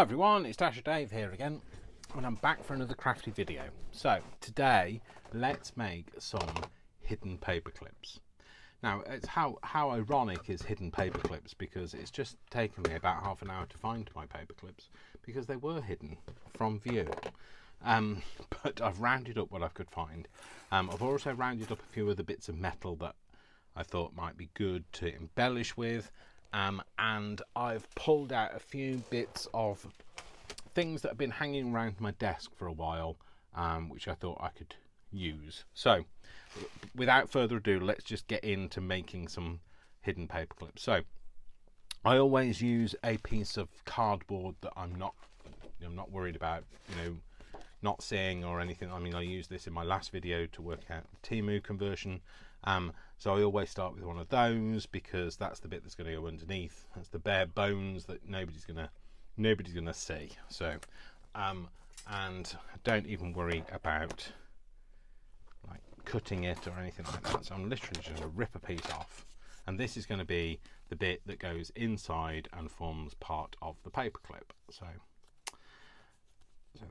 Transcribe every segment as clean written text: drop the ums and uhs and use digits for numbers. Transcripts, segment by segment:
Hi everyone, it's Dasher Dave here again, and I'm back for another crafty video. So today, let's make some hidden paper clips. Now, it's how ironic is hidden paper clips, because it's just taken me about half an hour to find my paper clips because they were hidden from view. But I've rounded up what I could find. I've also rounded up a few other bits of metal that I thought might be good to embellish with. And I've pulled out a few bits of things that have been hanging around my desk for a while, which I thought I could use. So, without further ado, let's just get into making some hidden paper clips. So, I always use a piece of cardboard that I'm not worried about, not seeing or anything. I mean, I used this in my last video to work out the Temu conversion. So I always start with one of those because that's the bit that's going to go underneath. That's the bare bones that nobody's gonna see. So, and don't even worry about like cutting it or anything like that. So I'm literally just going to rip a piece off, and this is going to be the bit that goes inside and forms part of the paper clip. So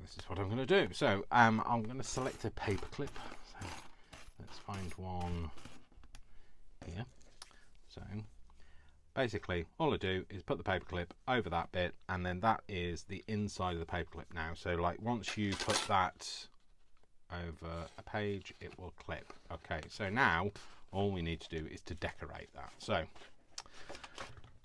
this is what I'm going to do. So I'm going to select a paper clip. So let's find one here. So basically all I do is put the paper clip over that bit, and then that is the inside of the paper clip now. So like once you put that over a page, it will clip. Okay, so now all we need to do is to decorate that. So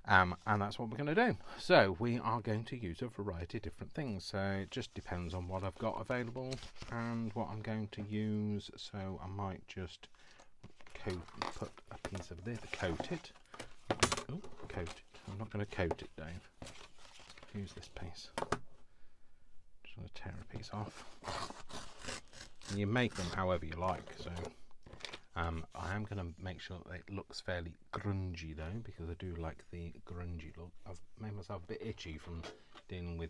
and that's what we're going to do. So we are going to use a variety of different things. So it just depends on what I've got available and what I'm going to use. So I might just put a piece of this, coat it. Oh, coat it. I'm not going to coat it, Dave. Use this piece. Just going to tear a piece off. And you make them however you like. So I am going to make sure that it looks fairly grungy though, because I do like the grungy look. I've made myself a bit itchy from dealing with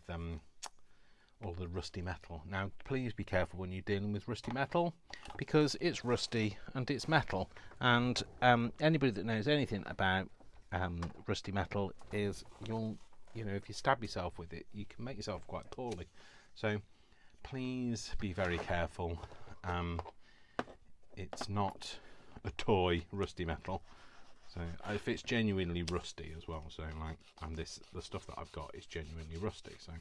all the rusty metal. Now please be careful when you're dealing with rusty metal, because it's rusty and it's metal, and anybody that knows anything about rusty metal is if you stab yourself with it, you can make yourself quite poorly. So please be very careful. It's not a toy rusty metal, so if it's genuinely rusty as well, so like the stuff that I've got is genuinely rusty, so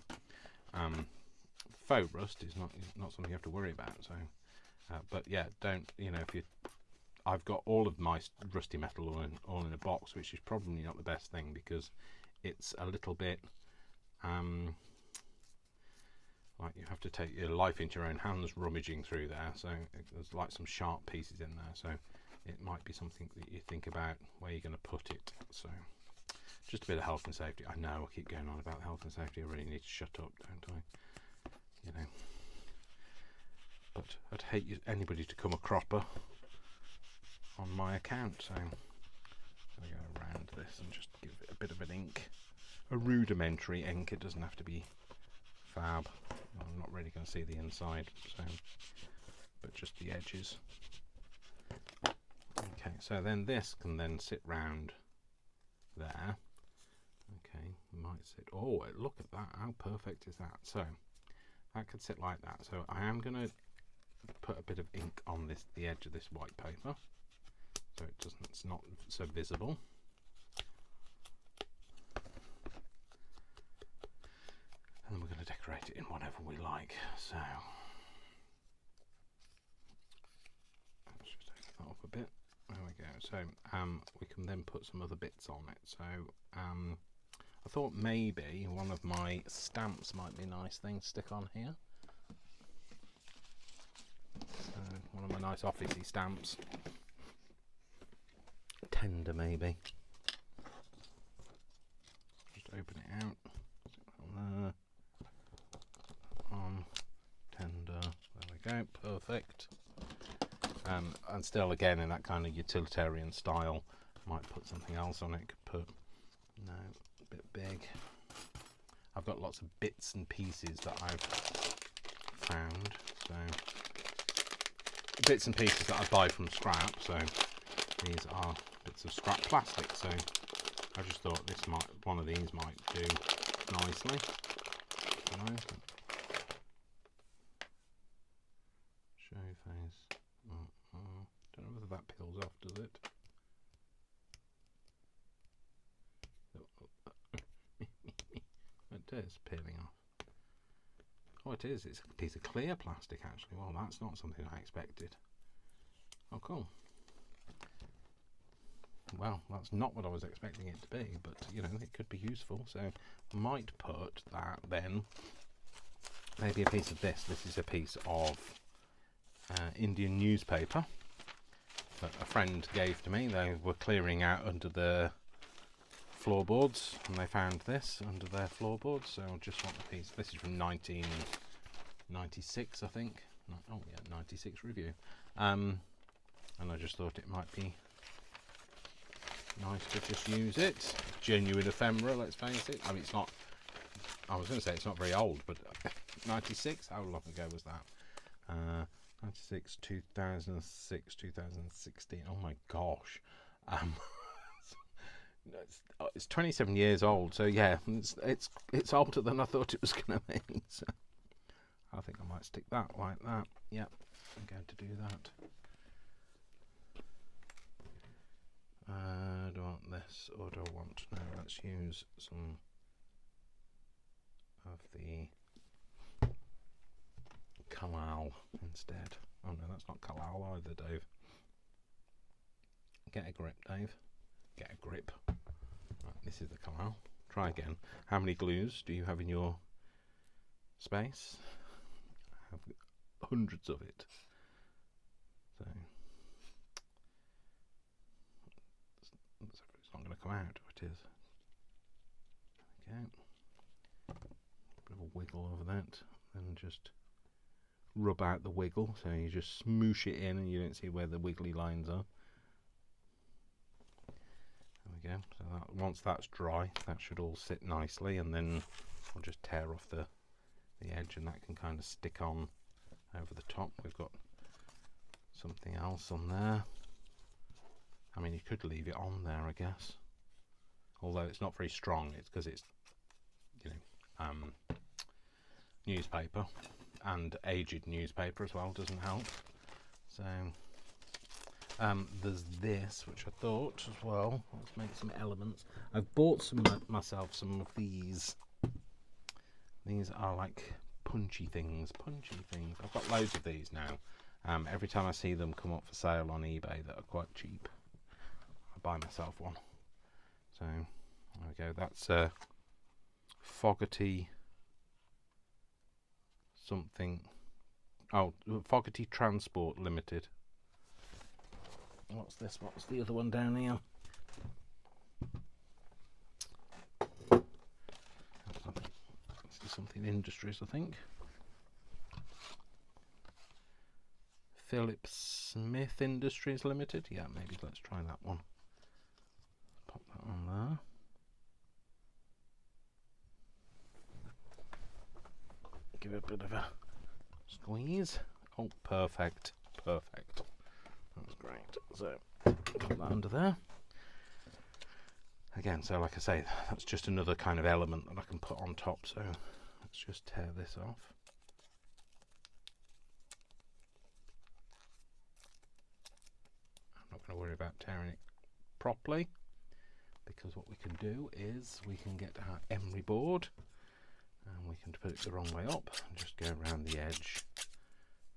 faux rust is not something you have to worry about. So but yeah, don't, I've got all of my rusty metal all in a box, which is probably not the best thing, because it's a little bit like you have to take your life into your own hands rummaging through there. So there's like some sharp pieces in there, so it might be something that you think about where you're going to put it. So just a bit of health and safety. I know I keep going on about health and safety. I really need to shut up, don't I? But I'd hate anybody to come a cropper on my account. So I'm going to go around this and just give it a bit of an ink, a rudimentary ink. It doesn't have to be fab. I'm not really going to see the inside, but just the edges. Okay, so then this can then sit round there. Okay, might sit. Oh, look at that! How perfect is that? So that could sit like that. So I am going to put a bit of ink on the edge of this white paper, so it's not so visible. And we're going to decorate it in whatever we like. So let's just take that off a bit. There we go. So we can then put some other bits on it. So I thought maybe one of my stamps might be a nice thing to stick on here. So one of my nice officey stamps. Tender maybe. Just open it out. On there. Tender. There we go. Perfect. And still again in that kind of utilitarian style. Might put something else on it. Could put, no, a bit big. I've got lots of bits and pieces that I've found. So bits and pieces that I buy from scrap. So these are bits of scrap plastic. So I just thought one of these might do nicely. Nice. Show face. Don't know whether that peels off, does it? It is peeling off. Oh, it is. It's a piece of clear plastic, actually. Well, that's not something I expected. Oh, cool. Well, that's not what I was expecting it to be, but, you know, it could be useful. So, might put that then, maybe a piece of this. This is a piece of Indian newspaper that a friend gave to me. They were clearing out under the floorboards and they found this under their floorboards, so I just want a piece. This is from 1996, I think. Oh yeah, 96 review. And I just thought it might be nice to just use it. Genuine ephemera, let's face it. I mean, it's not, I was going to say it's not very old, but 96, how long ago was that? 96, 2006, 2016. Oh my gosh. It's 27 years old, so yeah, it's older than I thought it was going to be. So I think I might stick that like that. Yep, I'm going to do that. Do I want this, or do I want? No, let's use some of the Kalal instead. Oh no, that's not Kalal either, Dave. Get a grip, Dave. Get a grip. Right, this is the Kalal. Try again. How many glues do you have in your space? I have hundreds of it. So it's not going to come out. It is. Okay. Bit of a wiggle over that, and just rub out the wiggle. So you just smoosh it in, and you don't see where the wiggly lines are. There we go. So that, once that's dry, that should all sit nicely, and then I'll just tear off the edge, and that can kind of stick on over the top. We've got something else on there. I mean, you could leave it on there, I guess. Although it's not very strong. It's because it's, you know, newspaper, and aged newspaper as well doesn't help. So there's this, which I thought as well. Let's make some elements. I've bought myself some of these. These are like punchy things. I've got loads of these now. Every time I see them come up for sale on eBay that are quite cheap, I buy myself one. So there we go. That's Fogarty something. Oh, Fogarty Transport Limited. What's this? What's the other one down here? This is something Industries, I think. Philip Smith Industries Limited. Yeah, maybe let's try that one. Pop that on there. Give it a bit of a squeeze. Oh, perfect. That's great. So, put that under there. Again, so like I say, that's just another kind of element that I can put on top. So, let's just tear this off. I'm not going to worry about tearing it properly, because what we can do is we can get our emery board, and we can put it the wrong way up and just go around the edge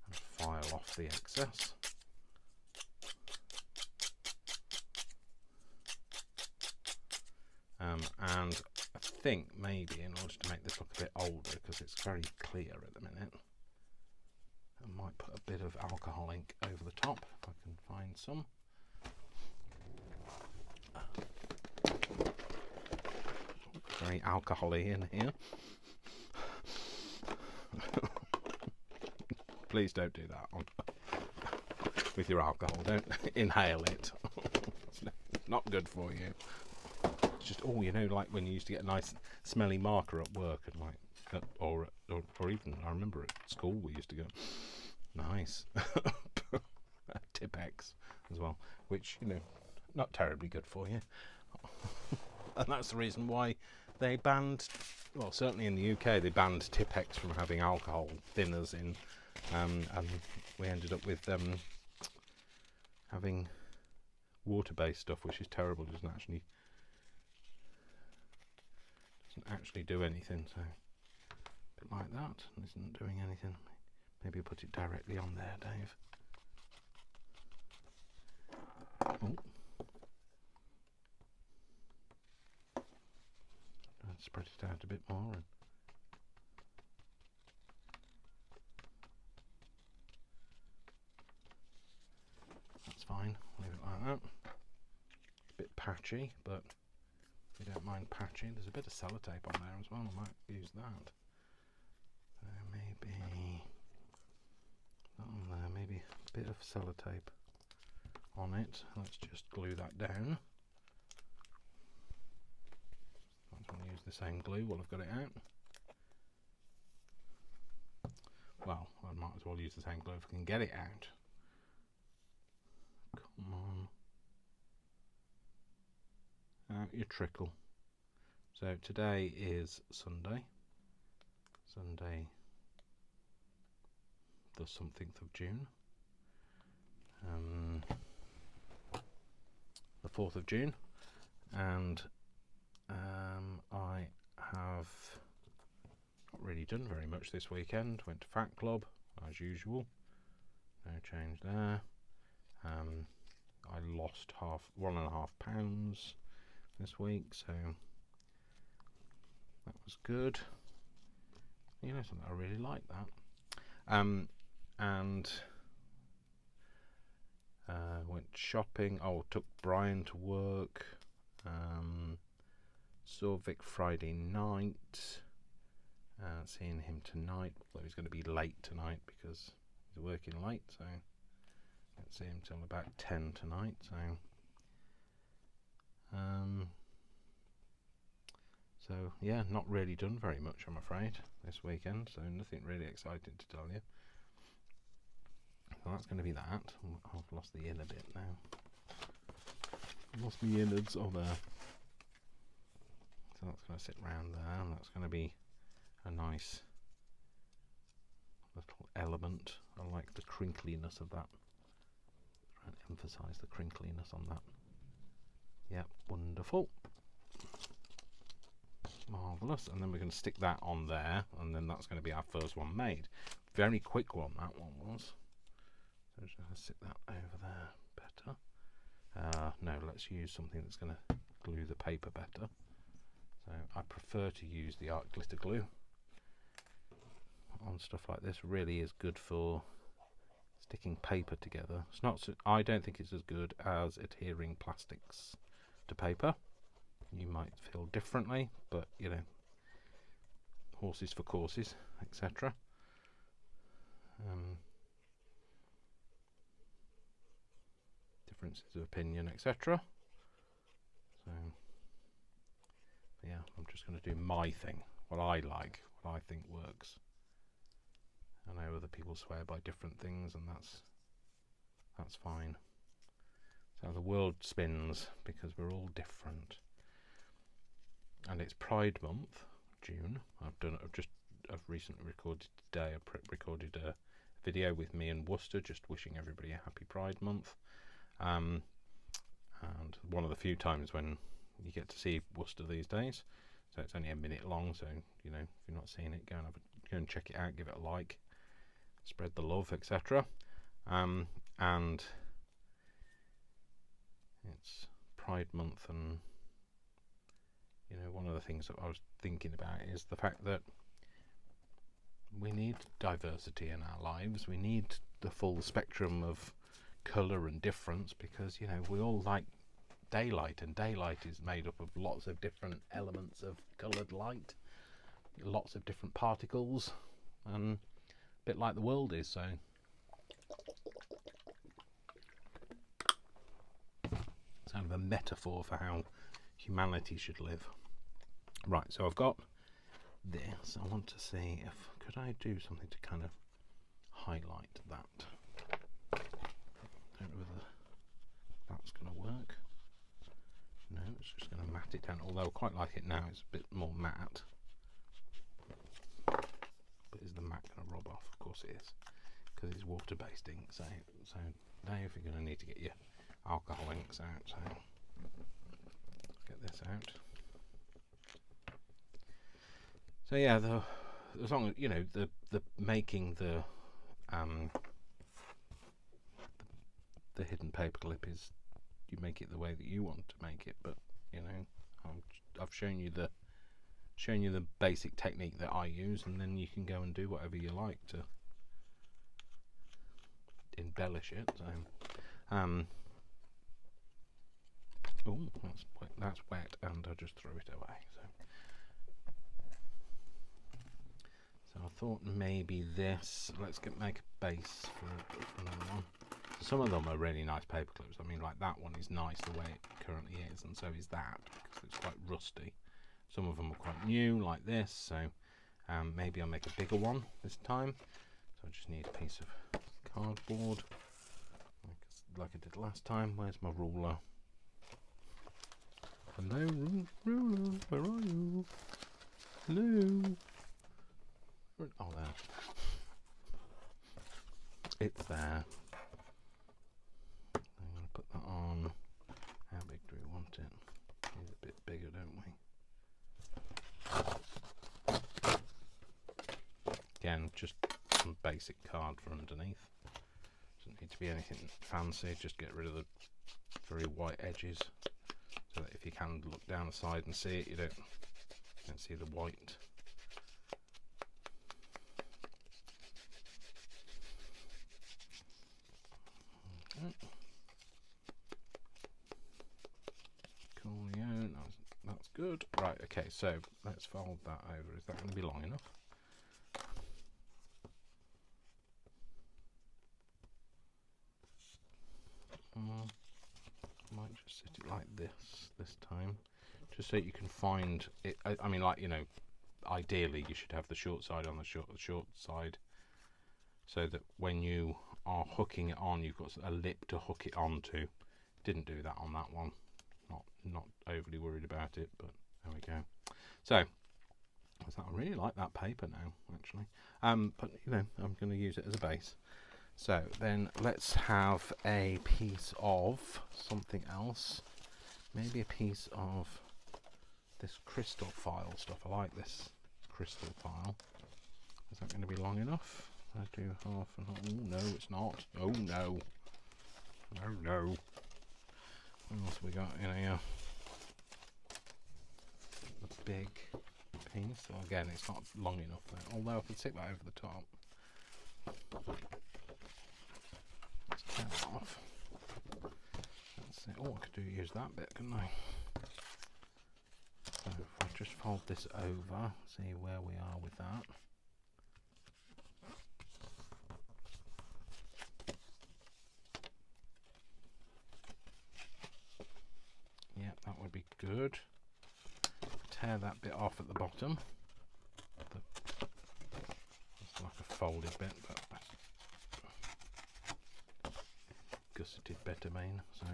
and file off the excess. And I think maybe in order to make this look a bit older, because it's very clear at the minute, I might put a bit of alcohol ink over the top if I can find some. Very alcohol-y in here. Please don't do that with your alcohol. Don't inhale it. It's not good for you. It's just, oh, you know, like when you used to get a nice smelly marker at work, and like, or even I remember at school we used to go nice Tipex as well, which, you know, not terribly good for you. And that's the reason why They banned, well, certainly in the UK, they banned Tipex from having alcohol thinners in, and we ended up with having water-based stuff, which is terrible. Doesn't actually do anything. So a bit like that, isn't doing anything. Maybe put it directly on there, Dave. Oh. I'd spread it out a bit more. That's fine. Leave it like that. A bit patchy, but we don't mind patchy. There's a bit of sellotape on there as well. I might use that. So maybe that on there. Maybe a bit of sellotape on it. Let's just glue that down. I'm going to use the same glue while I've got it out. Well, I might as well use the same glue if I can get it out. Come on. Out your trickle. So today is Sunday. Sunday the 17th of June. The 4th of June. And I have not really done very much this weekend. Went to Fat Club as usual. No change there. I lost 1.5 pounds this week, so that was good. You know something, I really like that. And went shopping. Oh, took Brian to work. Saw Vic Friday night. Seeing him tonight, although he's going to be late tonight because he's working late, so won't see him till about 10 tonight. So yeah, not really done very much, I'm afraid, this weekend. So nothing really exciting to tell you. So that's going to be that. I've lost the in a bit now. Lost the innards. Oh, there. So that's going to sit round there, and that's going to be a nice little element. I like the crinkliness of that. Try and emphasise the crinkliness on that. Yep, wonderful. Marvellous. And then we're going to stick that on there, and then that's going to be our first one made. Very quick one, that one was. So just going to stick that over there better. No, let's use something that's going to glue the paper better. So I prefer to use the art glitter glue on stuff like this. Really is good for sticking paper together. It's not. I don't think it's as good as adhering plastics to paper. You might feel differently, but you know, horses for courses, etc. Differences of opinion, etc. So yeah, I'm just going to do my thing, what I like, what I think works. I know other people swear by different things, and that's fine. So the world spins because we're all different. And it's Pride Month, June. I've recently recorded today. I recorded a video with me in Worcester, just wishing everybody a happy Pride Month. And one of the few times when you get to see Worcester these days. So it's only a minute long. So you know, if you're not seeing it, go and check it out. Give it a like. Spread the love, etc. And it's Pride Month, and you know, one of the things that I was thinking about is the fact that we need diversity in our lives. We need the full spectrum of colour and difference, because you know, we all like daylight, and daylight is made up of lots of different elements of coloured light, lots of different particles, and a bit like the world is. So it's kind of a metaphor for how humanity should live. Right, so I've got this. I want to see if could I do something to kind of highlight that. Don't know whether that's going to work. No, it's just going to mat pat it down, although I quite like it now. It's a bit more matte. But is the matte going to rub off? Of course it is, because it's water-based ink. So Dave, you're going to need to get your alcohol inks out. So let's get this out. So yeah, as long as you know the making the hidden paperclip is, you make it the way that you want to make it, but you know, I've shown you the basic technique that I use, and then you can go and do whatever you like to embellish it. So oh, that's wet, and I just threw it away. So I thought maybe this. Let's make a base for another one. Some of them are really nice paper clips. I mean, like that one is nice the way it currently is, and so is that, because it's quite rusty. Some of them are quite new, like this. So maybe I'll make a bigger one this time. So I just need a piece of cardboard, like I did last time. Where's my ruler? Hello, ruler. Where are you? Hello. Oh, there. It's there. I'm going to put that on. How big do we want it? Need a bit bigger, don't we? Again, just some basic card for underneath. Doesn't need to be anything fancy. Just get rid of the very white edges, so that if you can look down the side and see it, you don't see the white. Coolio, that's good. Right, okay, so let's fold that over. Is that going to be long enough? I might just set it like this time, just so you can find it. I mean, like, you know, ideally you should have the short side on the short side, so that when you are hooking it on, you've got a lip to hook it onto. Didn't do that on that one. Not overly worried about it, but there we go. So I really like that paper now, actually. But you know, I'm going to use it as a base. So then let's have a piece of something else. Maybe a piece of this crystal file stuff. I like this crystal file. Is that going to be long enough? I do half and half. Oh no, it's not. Oh no. Oh no. What else have we got in here? A big piece. So again, it's not long enough there. Although I can stick that over the top. Let's tear that off. Let's see. Oh, I could use that bit, couldn't I? So if I just fold this over, see where we are with that. Yeah, that would be good. Tear that bit off at the bottom. It's like a folded bit, but gusseted bettermine, so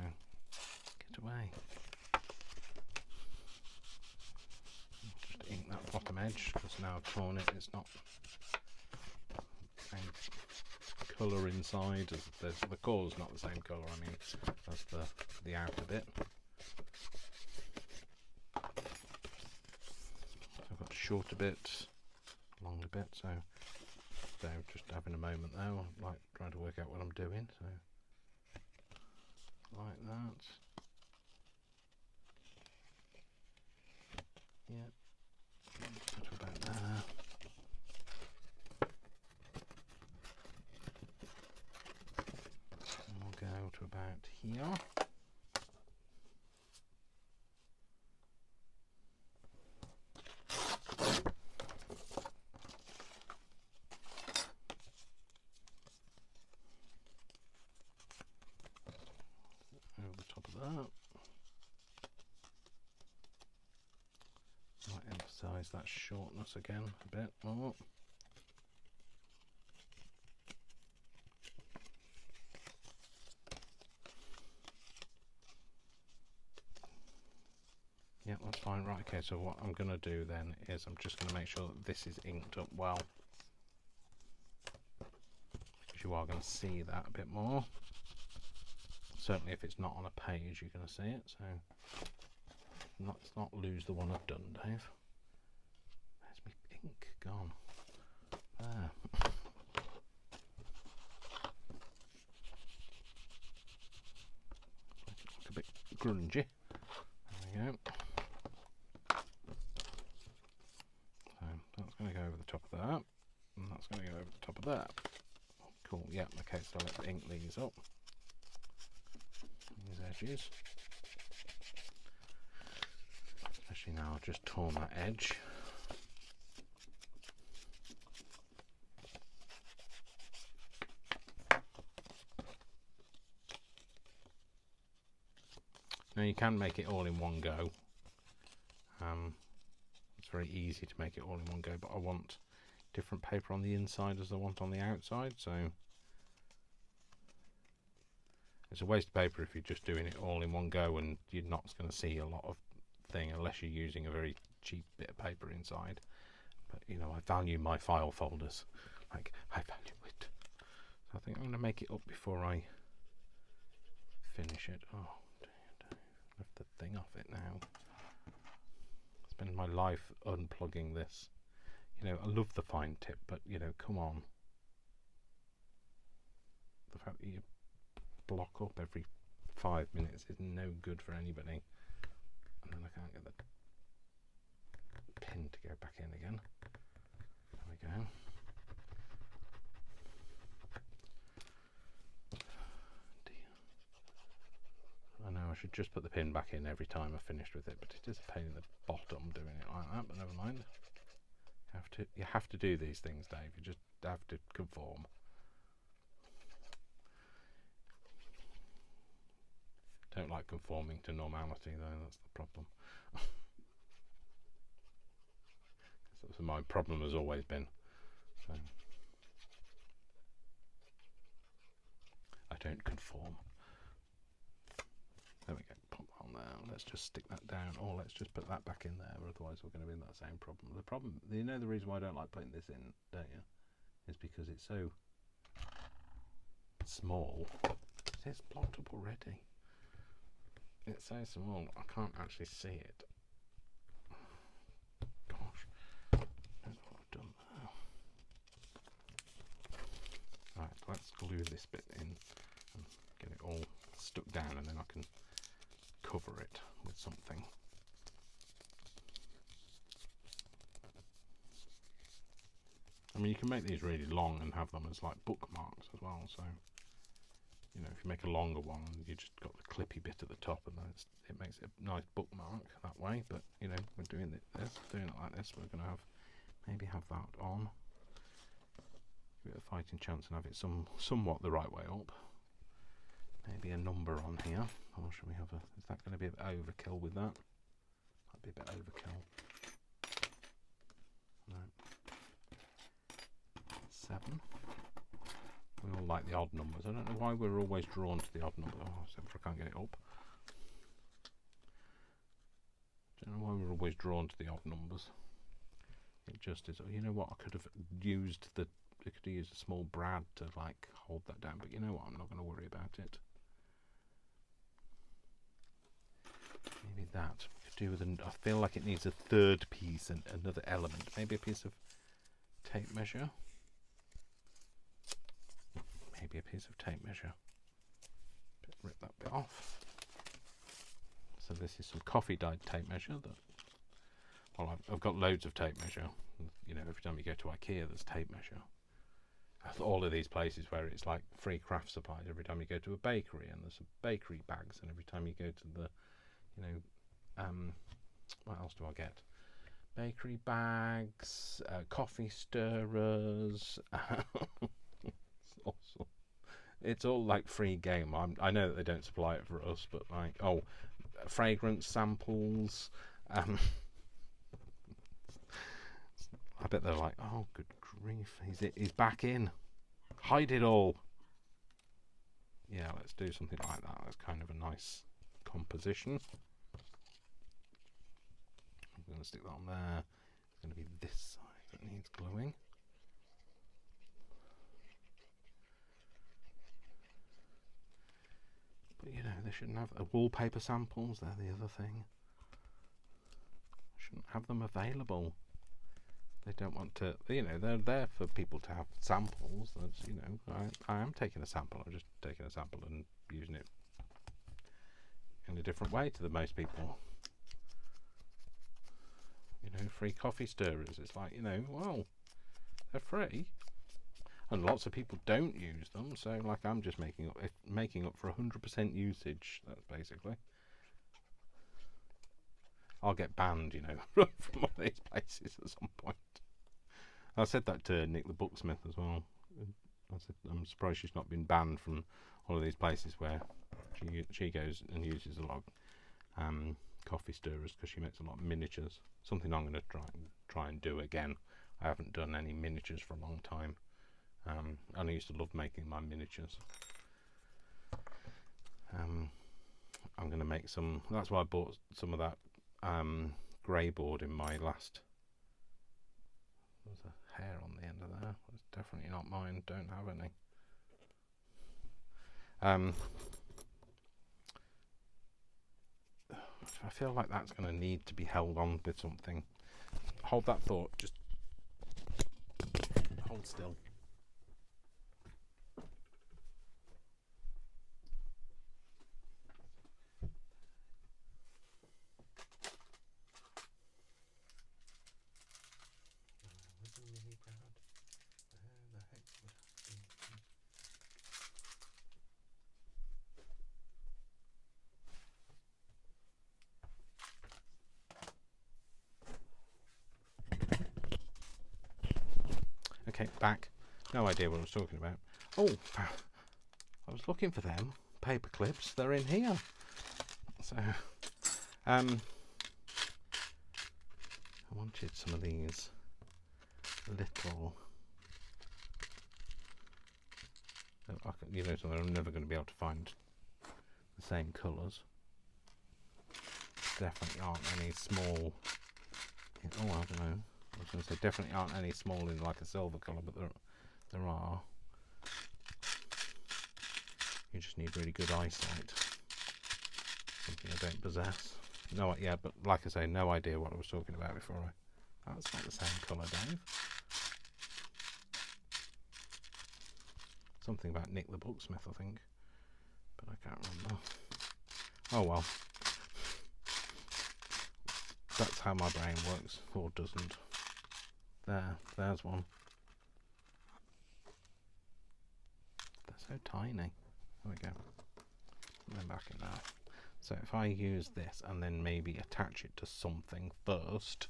get away. Just ink that bottom edge, because now I've torn it, it's not the same colour inside. As the core's not the same colour, I mean, as the outer bit. I've got shorter bits, longer bit, so just having a moment there, I'm like trying to work out what I'm doing, so like that. Yeah, put about there. And we'll go to about here. Over the top of that. Might emphasise that shortness again a bit more. Yeah, that's fine. Right, okay, so what I'm going to do then is I'm just going to make sure that this is inked up well. Because you are going to see that a bit more. Certainly if it's not on a page, you're going to see it. So let's not lose the one I've done, Dave. Where's my ink gone? There. Look a bit grungy. There we go. So that's going to go over the top of that, and that's going to go over the top of that. Cool, yeah, okay, so let's ink these up. These edges. Especially now I've just torn that edge. Now you can make it all in one go. It's very easy to make it all in one go, but I want different paper on the inside as I want on the outside, so it's a waste of paper if you're just doing it all in one go and you're not going to see a lot of thing unless you're using a very cheap bit of paper inside. But you know, I value my file folders, like I value it. So I think I'm going to make it up before I finish it. Oh dear, lift the thing off it now. I spend my life unplugging this. You know, I love the fine tip, but you know, come on. The fact that you block up every 5 minutes is no good for anybody. And then I can't get the pin to go back in again. There we go. Dear. I know I should just put the pin back in every time I've finished with it, but it is a pain in the bottom doing it like that, but never mind. You have to do these things, Dave. You just have to conform. Don't like conforming to normality, though. That's the problem. That's my problem has always been. So I don't conform. There we go. Pop that on there. Let's just stick that down, or let's just put that back in there. Otherwise, we're going to be in that same problem. The problem, you know, the reason why I don't like putting this in, don't you? Is because it's so small. It's blocked up already. It's so small, I can't actually see it. Gosh, that's what I've done now. Right, let's glue this bit in and get it all stuck down, and then I can cover it with something. I mean, you can make these really long and have them as like bookmarks as well, so you know, if you make a longer one, you just got the clippy bit at the top, and then it makes it a nice bookmark that way. But you know, we're doing it like this. We're going to maybe have that on. Give it a fighting chance and have it somewhat the right way up. Maybe a number on here, or should we have a? Is that going to be a bit overkill with that? Might be a bit overkill. No. 7. We all like the odd numbers. I don't know why we're always drawn to the odd number. Oh, except for I can't get it up. I don't know why we're always drawn to the odd numbers. It just is. You know what? I could have used a small brad to like hold that down, but you know what? I'm not going to worry about it. Maybe that could do with I feel like it needs a third piece and another element. Maybe a piece of tape measure. Maybe a piece of tape measure. Rip that bit off. So this is some coffee dyed tape measure. Well, I've got loads of tape measure. You know, every time you go to IKEA, there's tape measure. All of these places where it's like free craft supplies. Every time you go to a bakery, and there's some bakery bags, and every time you go to the, you know, what else do I get? Bakery bags, coffee stirrers. It's all like free game. I know that they don't supply it for us, but like, oh, fragrance samples. I bet they're like, oh, good grief, he's back in. Hide it all. Yeah, let's do something like that. That's kind of a nice composition. going to stick that on there. It's going to be this side that needs gluing. But you know, they shouldn't have wallpaper samples. They're the other thing. Shouldn't have them available. They don't want to, you know, they're there for people to have samples. That's, you know, I am taking a sample. I'm just taking a sample and using it in a different way to the most people. You know, free coffee stirrers. It's like, you know, well, they're free, and lots of people don't use them. So, like, I'm just making up for 100% usage. That's basically. I'll get banned, you know, from one of these places at some point. I said that to Nick the Booksmith as well. I said I'm surprised she's not been banned from all of these places where she goes and uses a lot of coffee stirrers, because she makes a lot of miniatures. Something I'm going to try and do again. I haven't done any miniatures for a long time. And I used to love making my miniatures. I'm going to make some. That's why I bought some of that grey board in my last. There's a hair on the end of there. It's definitely not mine. Don't have any. I feel like that's going to need to be held on with something. Hold that thought. Just hold still. Okay, back. No idea what I was talking about. Oh, I was looking for them. Paper clips. They're in here. So, I wanted some of these little. You know, I'm never going to be able to find the same colours. Definitely aren't any small. Oh, I don't know. I was going to say definitely aren't any small in like a silver colour, but there are. You just need really good eyesight. Something I don't possess. No, yeah, but like I say, no idea what I was talking about before. That's not the same colour, Dave. Something about Nick the Booksmith, I think, but I can't remember. Oh well. That's how my brain works, or doesn't. There's one. They're so tiny. There we go. And then back in there. So if I use this and then maybe attach it to something first,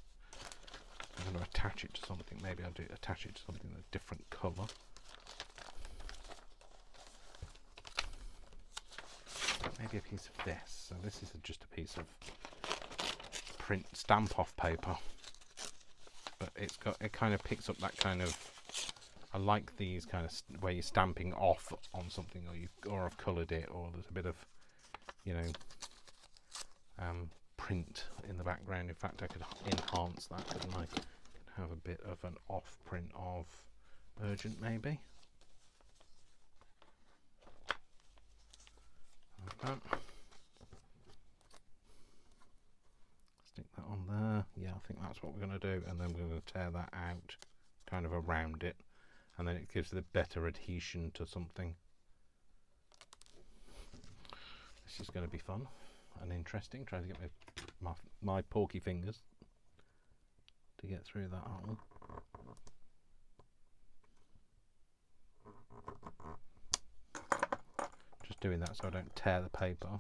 I'm going to attach it to something. Maybe I'll attach it to something in a different colour. Maybe a piece of this. So this is just a piece of print stamp off paper, but it kind of picks up that kind of. I like these kind of where you're stamping off on something, or I've coloured it, or there's a bit of, you know, print in the background. In fact, I could enhance that, couldn't I? Could have a bit of an off print of Urgent, maybe. Like that. Stick that on there. Yeah, I think that's what we're going to do, and then we're going to tear that out, kind of around it, and then it gives it a better adhesion to something. This is going to be fun and interesting, trying to get my porky fingers to get through that hole. Just doing that so I don't tear the paper.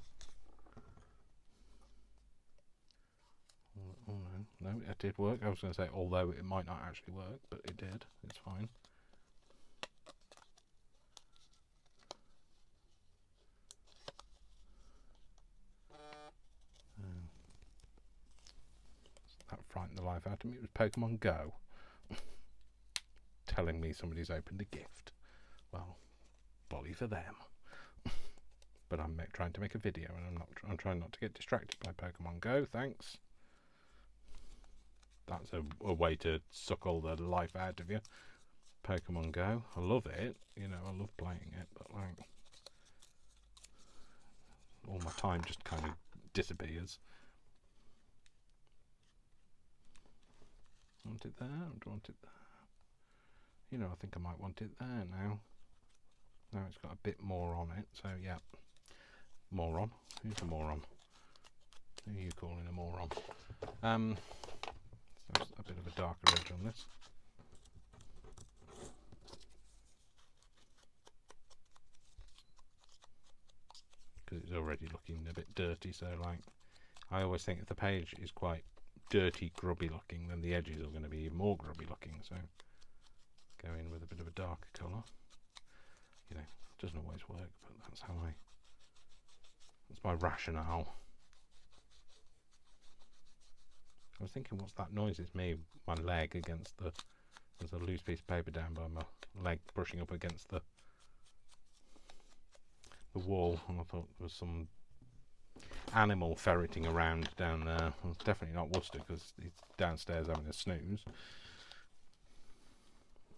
Oh no, it did work. I was going to say, although it might not actually work, but it did. It's fine. That frightened the life out of me. It was Pokemon Go telling me somebody's opened a gift. Well, bully for them. But I'm trying to make a video, and I'm trying not to get distracted by Pokemon Go. Thanks. that's a way to suck all the life out of you. Pokemon Go, I love it. You know, I love playing it, but like all my time just kind of disappears. Want it there? I want it there. You know, I think I might want it there now. Now it's got a bit more on it, so yeah. Moron. Who's a moron? Who are you calling a moron? So a bit of a darker edge on this. Because it's already looking a bit dirty, so like, I always think if the page is quite dirty, grubby looking, then the edges are going to be even more grubby looking, so go in with a bit of a darker colour. You know, it doesn't always work, but that's my rationale. I was thinking, what's that noise? It's me, my leg against there's a loose piece of paper down by my leg brushing up against the wall, and I thought there was some animal ferreting around down there. Well, it's definitely not Worcester, because he's downstairs having a snooze.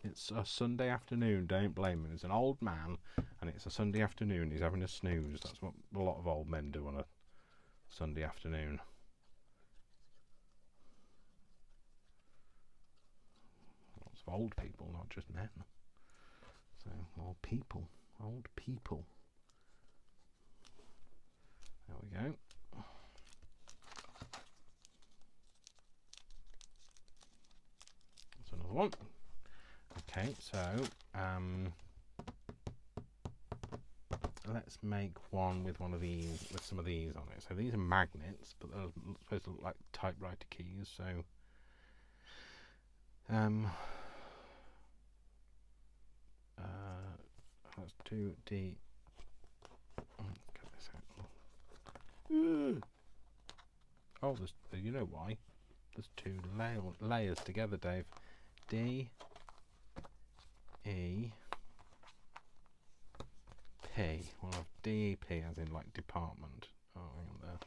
It's a Sunday afternoon, don't blame him. He's an old man, and it's a Sunday afternoon, he's having a snooze. That's what a lot of old men do on a Sunday afternoon. Lots of old people, not just men. So, old people. There we go. That's another one. Okay, so let's make one with one of these, with some of these on it. So these are magnets, but they're supposed to look like typewriter keys. So that's 2D. Get this out. Oh, there's, you know why? There's two layers together, Dave. D E P. Well, DEP as in like department. Oh, hang on there.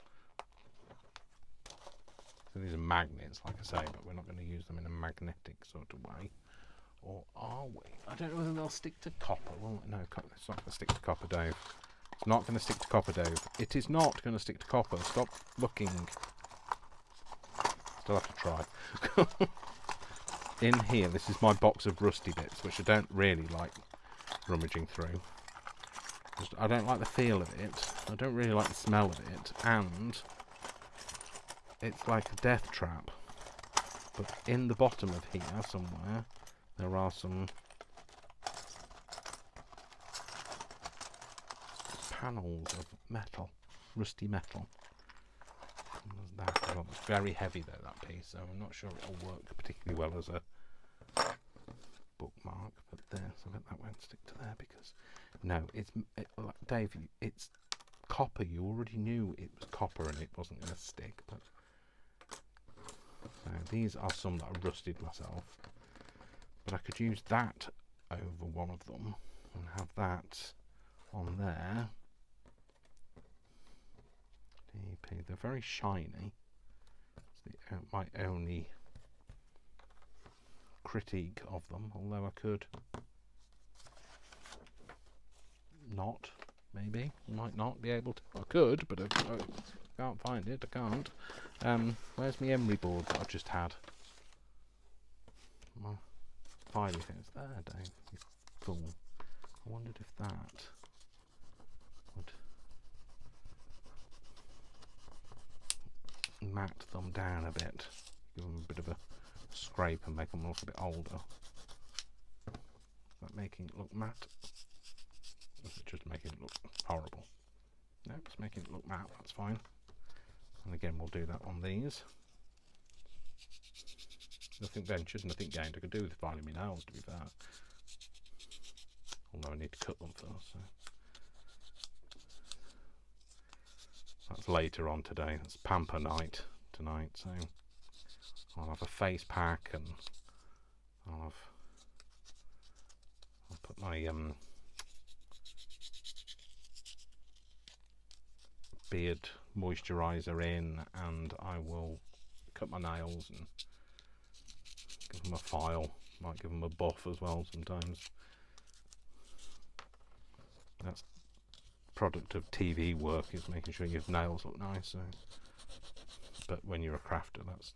So these are magnets, like I say, but we're not going to use them in a magnetic sort of way. Or are we? I don't know whether they'll stick to copper. Well, no, it's not going to stick to copper, Dave. It's not going to stick to copper, Dave. It is not going to stick to copper. Stop looking. Still have to try. In here, this is my box of rusty bits, which I don't really like rummaging through. I don't like the feel of it. I don't really like the smell of it. And it's like a death trap. But in the bottom of here, somewhere, there are some panels of metal, rusty metal. That as well. It's very heavy though, that piece, so I'm not sure it'll work particularly well as a bookmark. But there, so that won't stick to there because no, like Dave, it's copper. You already knew it was copper and it wasn't going to stick. But so these are some that I rusted myself. But I could use that over one of them and have that on there. DP, they're very shiny. It's my only critique of them, although I could not, maybe, might not be able to. I could, but I can't find it, I can't. Where's my emery board that I've just had? My filing things there, Dave, you fool. I wondered if that would mat them down a bit, give them a bit of a scrape and make them look a bit older. Is that making it look matte? Or is it just making it look horrible? No, it's making it look matte, that's fine. And again, we'll do that on these. Nothing ventured, nothing gained. I could do with filing my nails, to be fair. Although I need to cut them first. So. That's later on today. That's pamper night tonight. So I'll have a face pack and I'll put my beard moisturiser in, and I will cut my nails and Give them a file. Might give them a buff as well sometimes. That's product of TV work, is making sure your nails look nice. So. But when you're a crafter, that's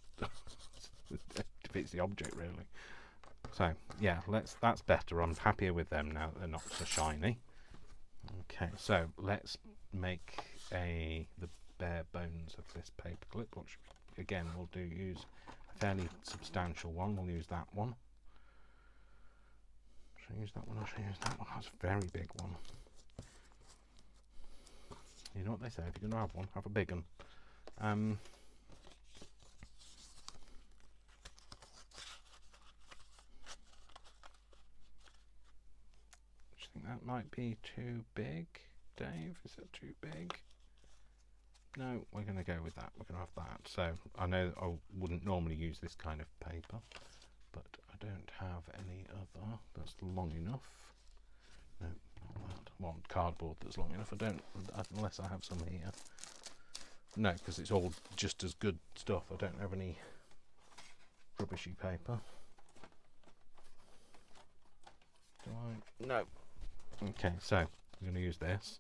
defeats the object really. So yeah, that's better. I'm happier with them now that they're not so shiny. Okay, so let's make the bare bones of this paperclip, which again we'll use a fairly substantial one. We'll use that one. Should I use that one or should I use that one? That's a very big one. You know what they say, if you're going to have one, have a big one. I think that might be too big. Dave, is it too big? No, we're going to go with that. We're going to have that. So I know that I wouldn't normally use this kind of paper, but I don't have any other that's long enough. No, not that. I want cardboard that's long enough. I don't, unless I have some here. No, because it's all just as good stuff. I don't have any rubbishy paper. Do I? No. Okay, so we're going to use this,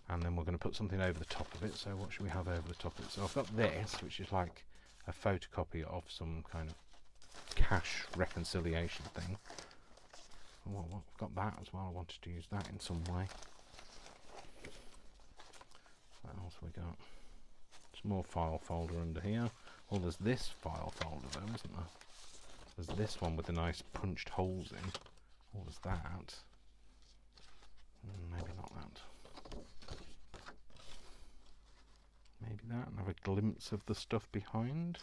and then we're going to put something over the top of it. So what should we have over the top of it? So I've got this, which is like a photocopy of some kind of cash reconciliation thing. Well, I've got that as well. I wanted to use that in some way. What else have we got? More file folder under here. Well, there's this file folder though, isn't there? There's this one with the nice punched holes in. What was that? Maybe not that. Maybe that, and have a glimpse of the stuff behind.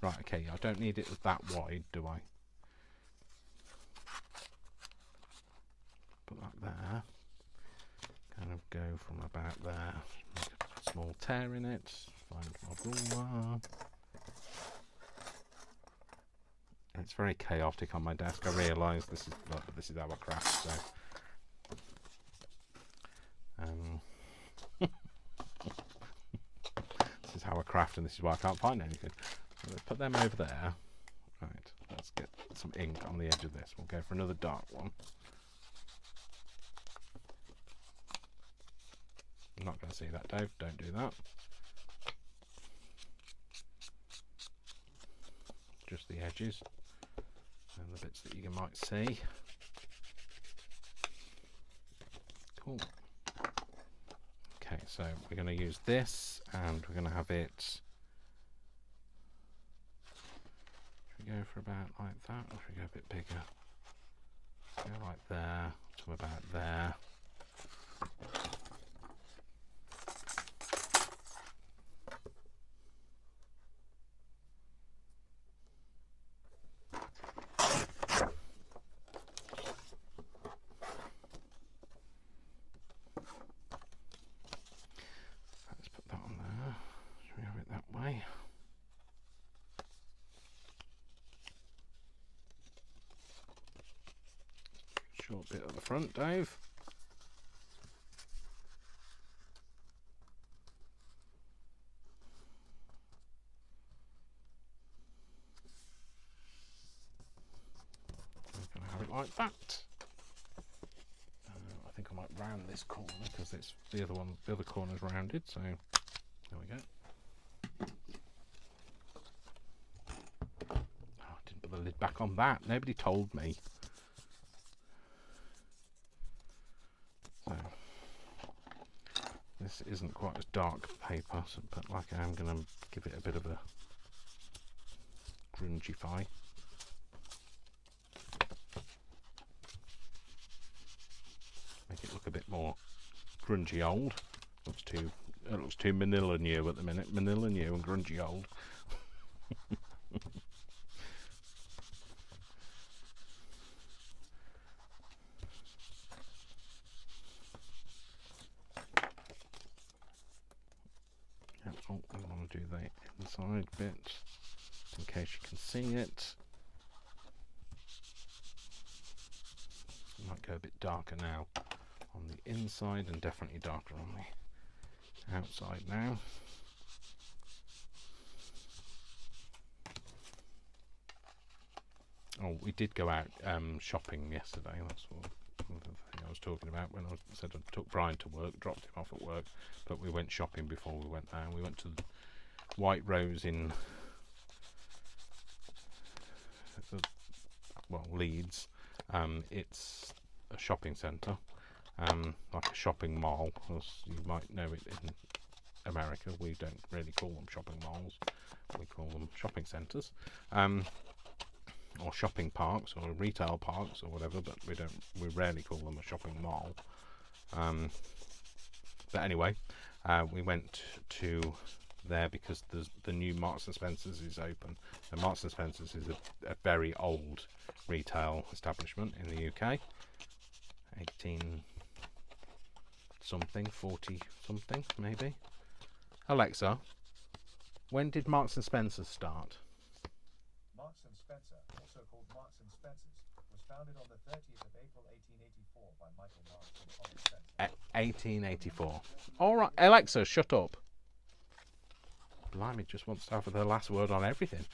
Right, okay, I don't need it that wide, do I? Put that there. Kind of go from about there. Make a small tear in it. Find my ruler. It's very chaotic on my desk. I realise this is our craft. So, this is how I craft, and this is why I can't find anything. So let's put them over there. Right. Let's get some ink on the edge of this. We'll go for another dark one. I'm not going to see that, Dave. Don't do that. Just the edges and the bits that you might see. Cool. Okay, so we're going to use this, and we're going to have it. Should we go for about like that, or should we go a bit bigger? Go like there to about there. Short bit at the front, Dave. I'm going to have it like that. I think I might round this corner because it's the other corner's rounded. So there we go. Oh, I didn't put the lid back on that. Nobody told me. So this isn't quite as dark paper, so, but like I am going to give it a bit of a grungify. Make it look a bit more grungy old. It looks too Manila new at the minute. Manila new and grungy old. Oh, we want to do the inside bit in case you can see it. Might go a bit darker now on the inside and definitely darker on the outside now. Oh, we did go out shopping yesterday. That's what the thing I was talking about when I said I took Brian to work, dropped him off at work, but we went shopping before we went there. We went to White Rose in Leeds. It's a shopping centre, like a shopping mall, as you might know it in America. We don't really call them shopping malls, we call them shopping centres, or shopping parks or retail parks or whatever, but we rarely call them a shopping mall. But anyway, we went to there because the new Marks and Spencer's is open. So Marks and Spencer's is a very old retail establishment in the UK, 18 something, 40 something maybe. Alexa, when did Marks and Spencer's start? Marks and Spencer, also called Marks and Spencer's, was founded on the 30th of April 1884 by Michael Marks and Thomas Spencer. 1884. All right, Alexa, shut up. Blimey, just wants to have the last word on everything.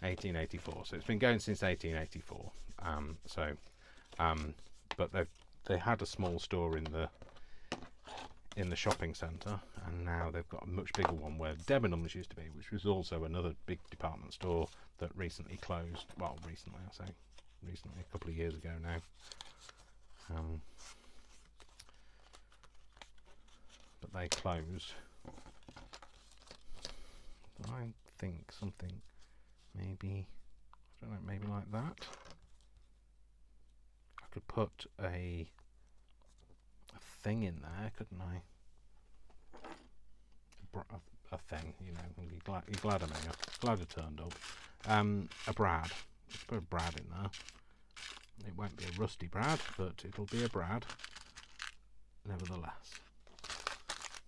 1884. So it's been going since 1884. But they had a small store in the shopping centre, and now they've got a much bigger one where Debenhams used to be, which was also another big department store that recently closed. Well, recently, I say recently, a couple of years ago now. But they closed. I think something, maybe, I don't know, maybe like that. I could put a thing in there, couldn't I? A thing, you know. You're glad I'm here. Glad I turned up. A Brad. Let's put a Brad in there. It won't be a rusty Brad, but it'll be a Brad, nevertheless.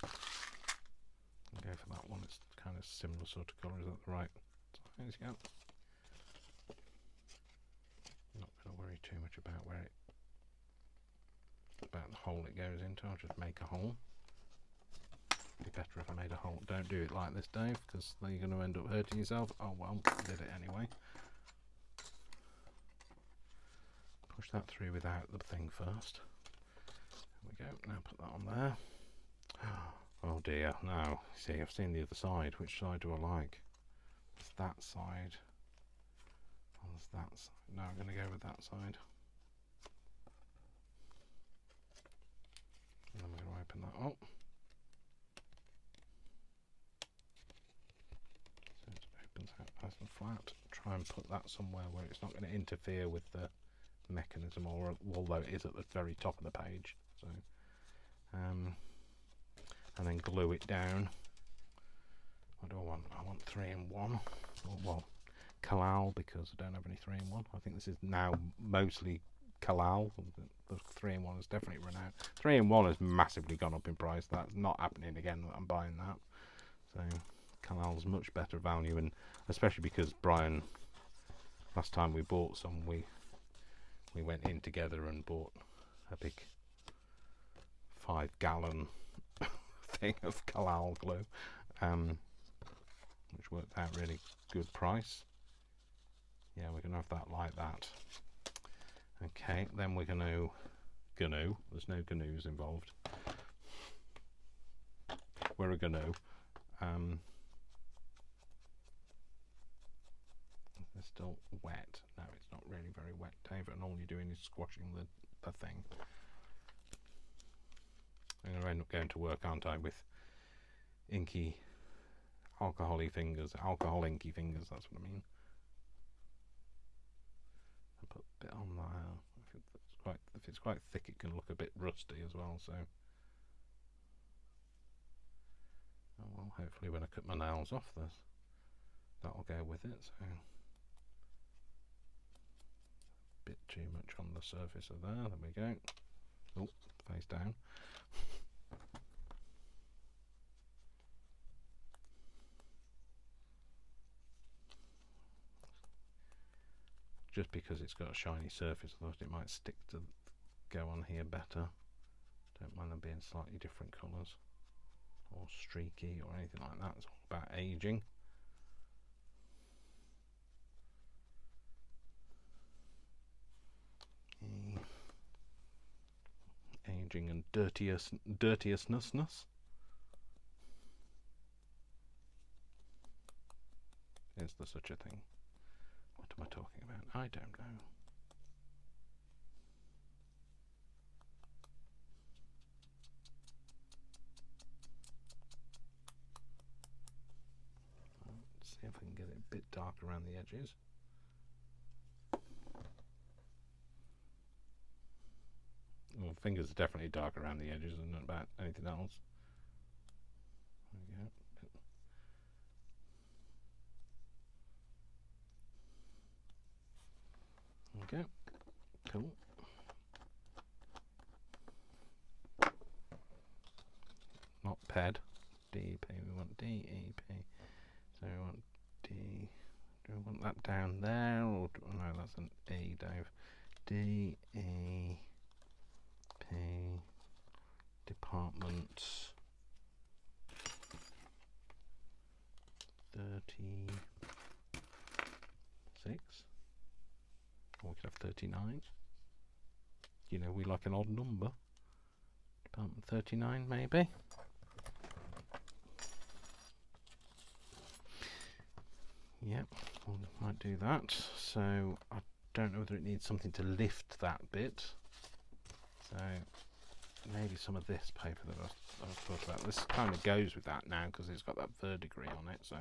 I'll go for that one. It's kind of similar sort of colour. Is that the right size? Yeah. Not going to worry too much about about the hole it goes into. I'll just make a hole. Be better if I made a hole. Don't do it like this, Dave, because then you're going to end up hurting yourself. Oh well, did it anyway. Push that through without the thing first. There we go. Now put that on there. Oh dear, now, see, I've seen the other side. Which side do I like? It's that side. Oh, there's that side. No, I'm going to go with that side. And then we're going to open that up. So it opens out nice and flat. Try and put that somewhere where it's not going to interfere with the mechanism, or although it is at the very top of the page. So, and then glue it down. What do I want? I want 3-in-1. Well, Kalal, because I don't have any 3-in-1. I think this is now mostly Kalal. The 3-in-1 has definitely run out. 3-in-1 has massively gone up in price. That's not happening again that I'm buying that. So Kalal's much better value, and especially because Brian, last time we bought some, we went in together and bought a big 5-gallon thing of Kalal glue, which worked out really good price. Yeah, we're gonna have that like that. Okay, then we're gonna GNU. There's no GNUs involved. We're a GNU. It's still wet. No, it's not really very wet, Dave, and all you're doing is squashing the thing. I'm going to end up going to work, aren't I, with inky, alcohol-y fingers, alcohol inky fingers, that's what I mean. I put a bit on there. If it's quite thick, it can look a bit rusty as well, so. Oh, well, hopefully when I cut my nails off, that'll go with it, so. Bit too much on the surface of there, we go. Oh, face down. Just because it's got a shiny surface, I thought it might stick to go on here better. Don't mind them being slightly different colours or streaky or anything like that. It's all about aging. Aging and dirtiousness. Is there such a thing? What am I talking about? I don't know. Let's see if I can get it a bit darker around the edges. Well, fingers are definitely dark around the edges and not about anything else. There we go. Okay, cool. Not PED, DEP, we want DEP. So we want D. Do we want that down there? Or no, that's an E, Dave. DEP department 36. Or we could have 39. You know, we like an odd number. Department 39, maybe. Yep, we might do that. So I don't know whether it needs something to lift that bit. So maybe some of this paper that I was talking about. This kind of goes with that now because it's got that third degree on it. So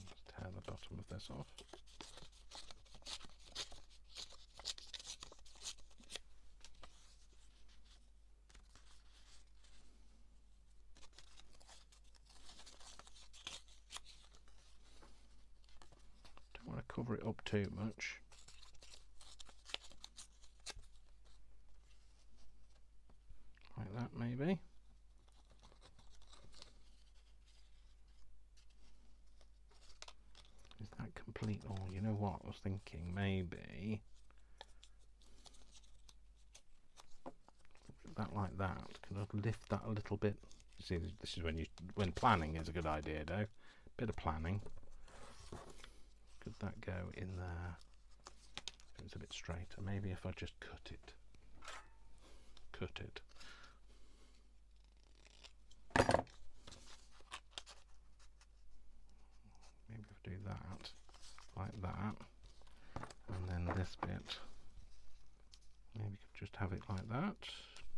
just tear the bottom of this off. Cover it up too much. Like that, maybe. Is that complete? Oh, you know what? I was thinking maybe that like that. Can I lift that a little bit? You see, this is when planning is a good idea, though. Bit of planning. Could that go in there? It's a bit straighter. Maybe if I just cut it. Maybe if I do that, like that, and then this bit. Maybe just have it like that.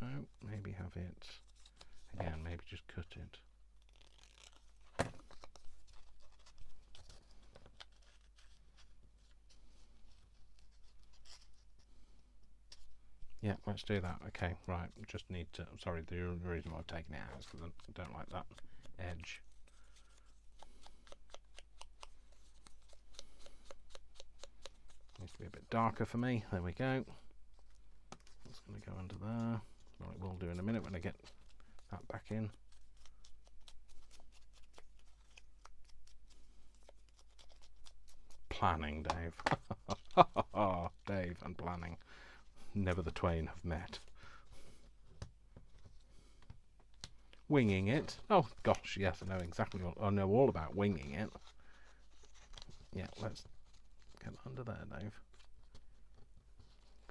No, maybe have it again. Maybe just cut it. Yeah, let's do that. Okay, right. Just need to. Sorry, the reason why I've taken it out is because I don't like that edge. Needs to be a bit darker for me. There we go. That's going to go under there. Well, it will do in a minute when I get that back in. Planning, Dave. Dave and planning. Never the twain have met. Winging it. Oh gosh, yes, I know exactly what I know all about winging it. Yeah, let's get under there, Dave.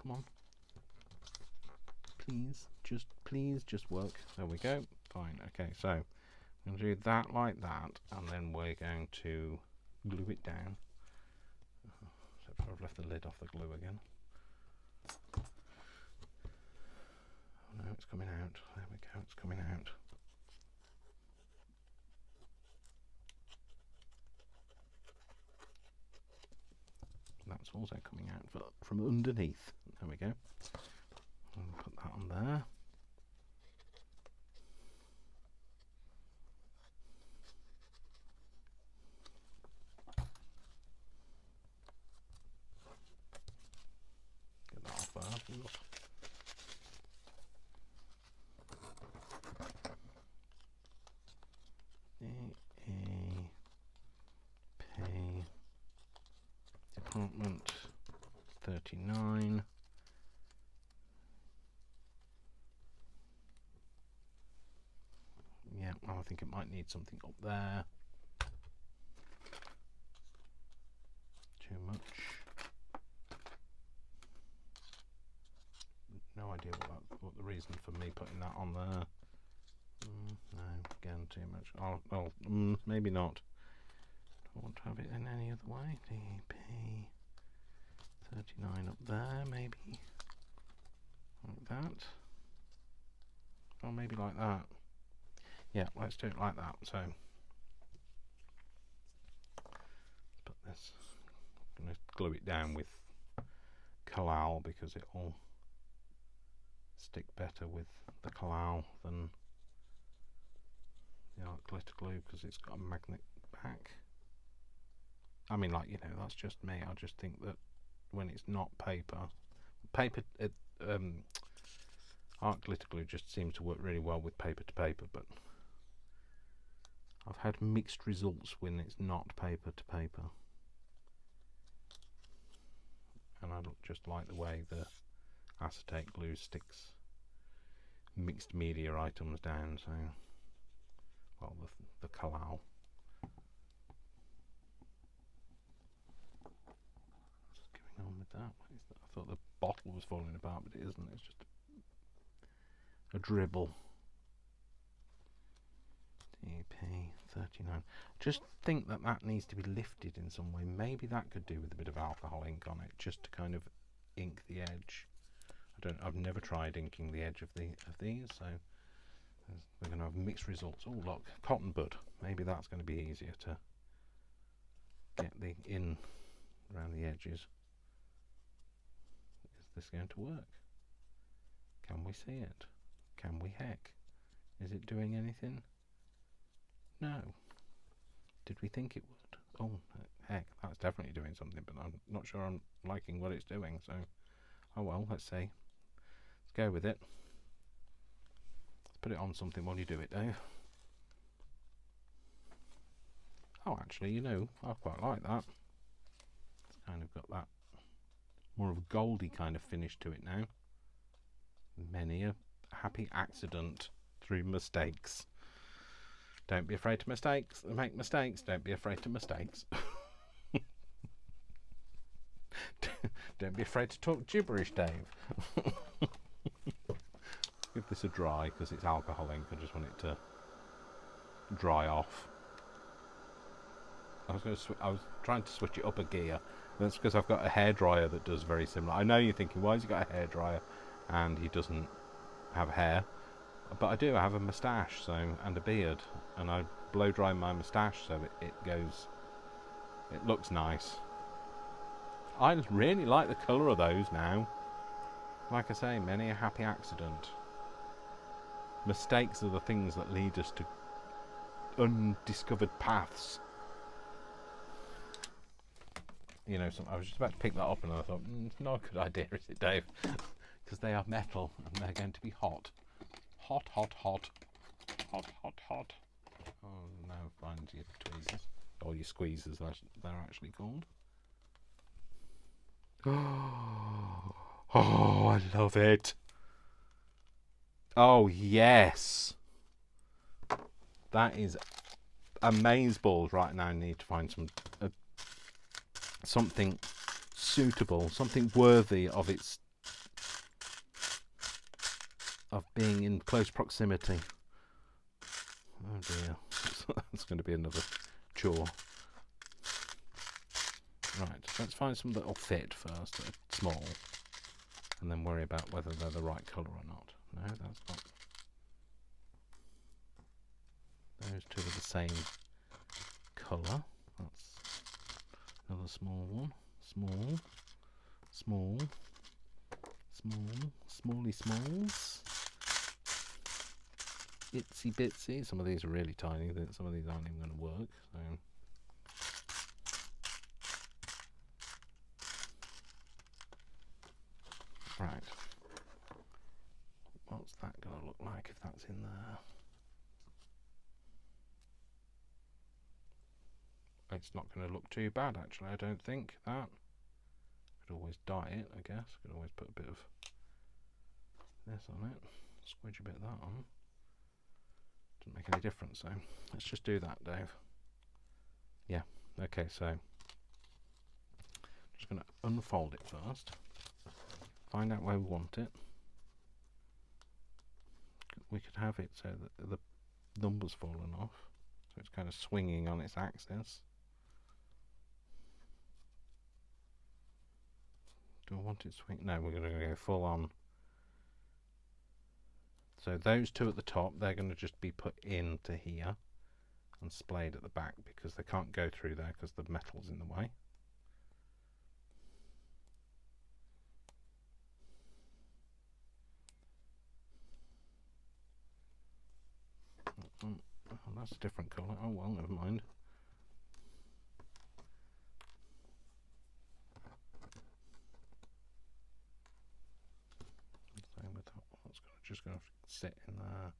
Come on. Please just work. There we go. Fine. Okay, so I'm going to do that like that, and then we're going to glue it down. So I've left the lid off the glue again. No, it's coming out. There we go, it's coming out. That's also coming out from underneath. There we go. I'll put that on there. Get that off there. Department 39 I think it might need something up there. Too much. No idea what the reason for me putting that on there. No, again, too much. Oh, maybe not. I want to have it in any other way. DP 39 up there, maybe. Like that. Or maybe like that. Yeah, let's do it like that. So, let's put this. I'm going to glue it down with Collal because it will stick better with the Collal than the art glitter glue because it's got a magnet back. I mean, like, you know, that's just me. I just think that when it's not paper, art glitter glue just seems to work really well with paper to paper, but I've had mixed results when it's not paper to paper. And I just like the way the acetate glue sticks mixed media items down, so, well, the Collal. What's going on with that? What is that? I thought the bottle was falling apart, but it isn't. It's just a dribble. DP 39. Just think that needs to be lifted in some way. Maybe that could do with a bit of alcohol ink on it, just to kind of ink the edge. I've never tried inking the edge of these, so we're going to have mixed results. Oh, look, cotton bud. Maybe that's going to be easier to get the in around the edges. Is this going to work? Can we see it? Can we heck? Is it doing anything? No. Did we think it would? Oh, heck, that's definitely doing something, but I'm not sure I'm liking what it's doing, so, oh well, let's see. Let's go with it. Let's put it on something while you do it, Dave. Oh, actually, you know, I quite like that. It's kind of got that more of a goldy kind of finish to it now. Many a happy accident through mistakes. Don't be afraid to mistakes. Make mistakes. Don't be afraid to mistakes. Don't be afraid to talk gibberish, Dave. Give this a dry because it's alcohol ink. I just want it to dry off. I was trying to switch it up a gear. That's because I've got a hairdryer that does very similar. I know you're thinking, why has he got a hairdryer and he doesn't have hair? But I do. I have a moustache, and a beard, and I blow dry my moustache so it looks nice. I really like the colour of those now. Like I say, many a happy accident. Mistakes are the things that lead us to undiscovered paths. You know, I was just about to pick that up and I thought, it's not a good idea, is it, Dave? Because they are metal and they're going to be hot. Hot, hot, hot. Hot, hot, hot. Oh, now find your tweezers. Or your squeezers, they're actually called. Oh, I love it. Oh, yes. That is amazeballs. Right now I need to find something suitable, something worthy of being in close proximity. Oh dear. That's going to be another chore. Right, let's find some that'll fit first, that are small, and then worry about whether they're the right colour or not. No, that's not. Those two are the same colour. That's another small one. Small, small, small, smally smalls. Itsy bitsy. Some of these are really tiny. Some of these aren't even going to work. So. Right. What's that going to look like if that's in there? It's not going to look too bad, actually, I don't think. That. Could always dye it, I guess. Could always put a bit of this on it. Squidge a bit of that on. Doesn't make any difference, so let's just do that, Dave. Yeah, okay, so I'm just going to unfold it first, find out where we want it. We could have it so that the number's fallen off, so it's kind of swinging on its axis. Do I want it swing? No, we're going to go full on. So those two at the top, they're going to just be put into here and splayed at the back because they can't go through there because the metal's in the way. Oh, that's a different colour. Oh well, never mind. Same with that one. It's just going to sit in there.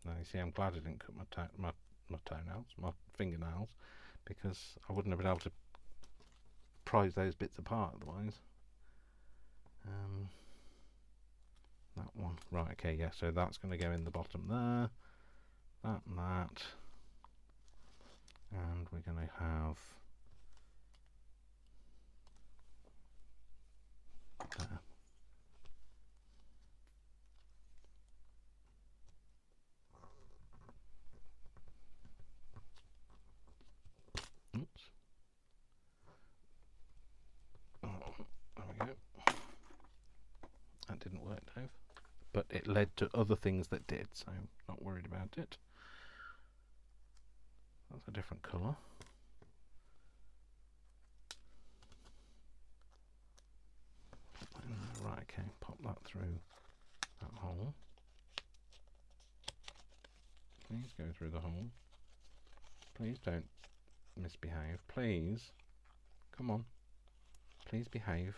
Now you see, I'm glad I didn't cut my toenails, my fingernails, because I wouldn't have been able to prise those bits apart otherwise. That one, right? Okay, yeah. So that's going to go in the bottom there. That and that, and we're going to have there. Oops. Oh, there we go. That didn't work, Dave. But it led to other things that did, so I'm not worried about it. That's a different colour. Right, okay, pop that through that hole. Please go through the hole. Please don't misbehave. Please. Come on. Please behave.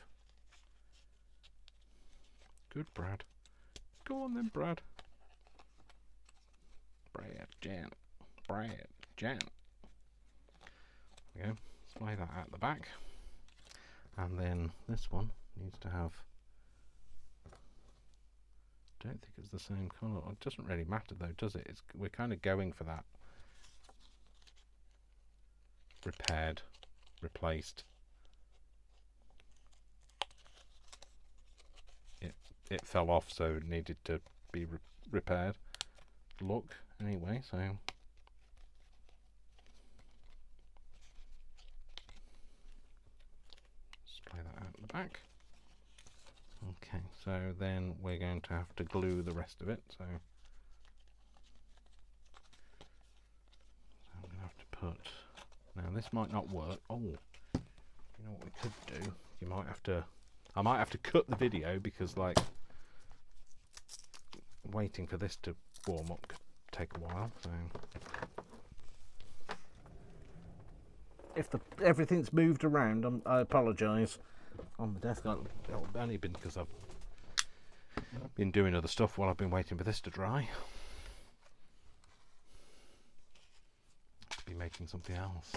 Good, Brad. Go on then, Brad. Brad, Jan. Brad, Jan. There we go. Splay that out the back. And then this one needs to have... I don't think it's the same colour. It doesn't really matter though, does it? We're kind of going for that. Repaired. Replaced. It fell off, so it needed to be repaired. Look, anyway, so... Splay that out the back. Okay, so then we're going to have to glue the rest of it, so... I'm going to have to put... Now this might not work. Oh, you know what we could do? You might have to... I might have to cut the video because, like, waiting for this to warm up could take a while. So, if everything's moved around, I apologise. On the desk, it'll only been because I've been doing other stuff while I've been waiting for this to dry. I'll be making something else.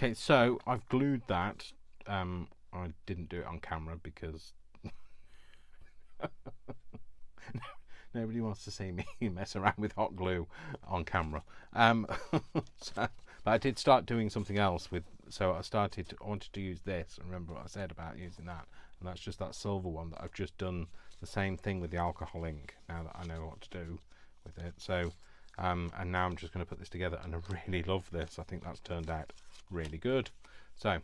Okay, so I've glued that. I didn't do it on camera because nobody wants to see me mess around with hot glue on camera. But I did start doing something else with. So I wanted to use this. Remember what I said about using that, and that's just that silver one that I've just done the same thing with the alcohol ink. Now that I know what to do with it, so and now I'm just going to put this together, and I really love this. I think that's turned out really good. So I'm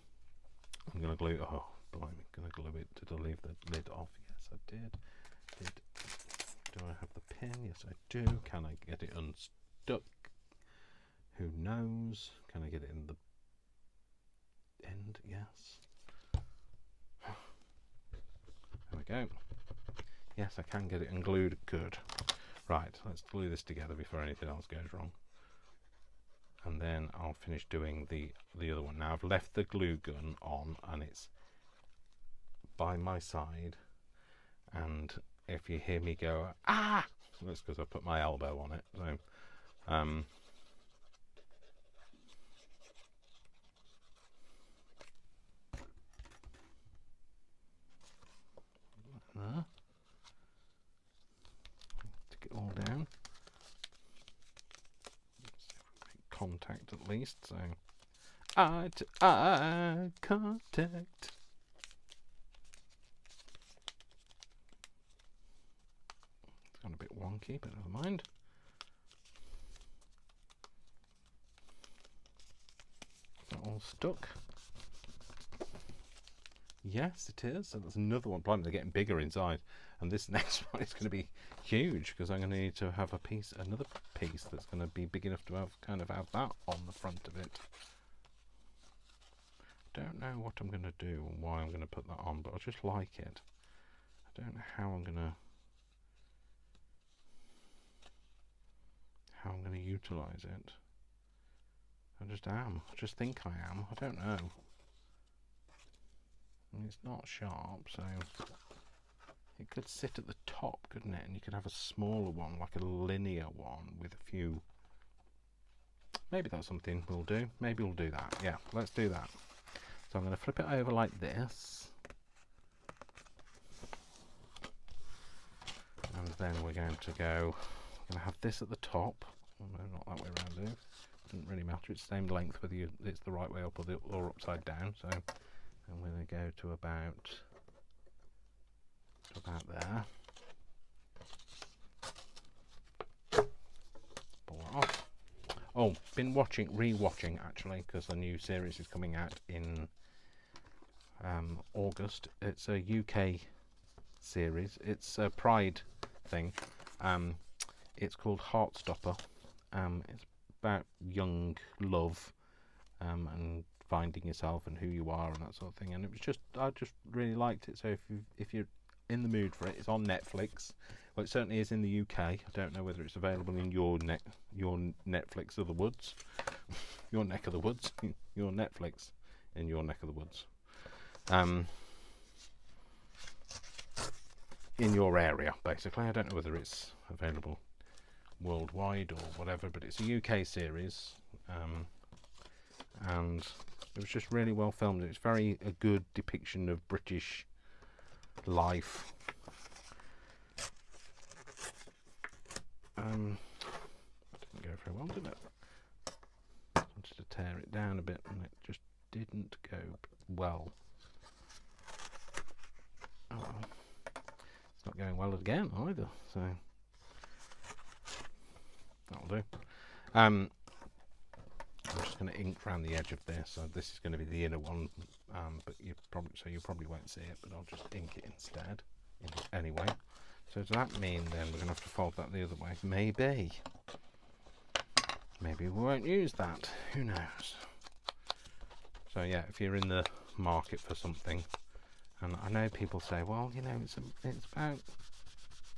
going to glue. Oh, blimey! Going to glue it. Did I leave the lid off? Yes, I did. Do I have the pin? Yes, I do. Can I get it unstuck? Who knows? Can I get it in the end? Yes. There we go. Yes, I can get it unglued. Good. Right, let's glue this together before anything else goes wrong. And then I'll finish doing the other one. Now I've left the glue gun on, and it's by my side. And if you hear me go, ah! That's because I put my elbow on it. So, stick it all down. Contact at least, so eye to eye contact. It's gone a bit wonky, but never mind. Is that all stuck? Yes, it is. So that's another one. Blimey, they're getting bigger inside, and this next one is going to be huge because I'm going to need to have another piece that's going to be big enough to have that on the front of it. Don't know what I'm going to do and why I'm going to put that on, but I just like it. I don't know how I'm going to utilize it. I just am. I just think I am. I don't know. I mean, it's not sharp, so it could sit at the top, couldn't it? And you could have a smaller one, like a linear one with a few. Maybe that's something we'll do. Maybe we'll do that. Yeah, let's do that. So I'm going to flip it over like this. And then we're going to have this at the top. Oh, no, not that way around there. Doesn't really matter. It's the same length whether it's the right way up or upside down. So I'm going to go to about there. Pull that off. Oh, been re-watching actually, because a new series is coming out in August. It's a UK series. It's a Pride thing. It's called Heartstopper. It's about young love and finding yourself and who you are and that sort of thing. And I just really liked it. So if you're in the mood for it, it's on Netflix. Well, it certainly is in the UK. I don't know whether it's available in your Netflix of the woods, your neck of the woods, your Netflix in your neck of the woods, in your area, basically. I don't know whether it's available worldwide or whatever, but it's a UK series, and it was just really well filmed. It's a good depiction of British life. Didn't go very well, did it? I wanted to tear it down a bit, and it just didn't go well. Oh well. It's not going well again either, so that'll do. I'm just going to ink around the edge of this. So this is going to be the inner one, but you probably won't see it. But I'll just ink it instead. Anyway, so does that mean then we're going to have to fold that the other way? Maybe we won't use that. Who knows? So yeah, if you're in the market for something, and I know people say, well, you know, it's about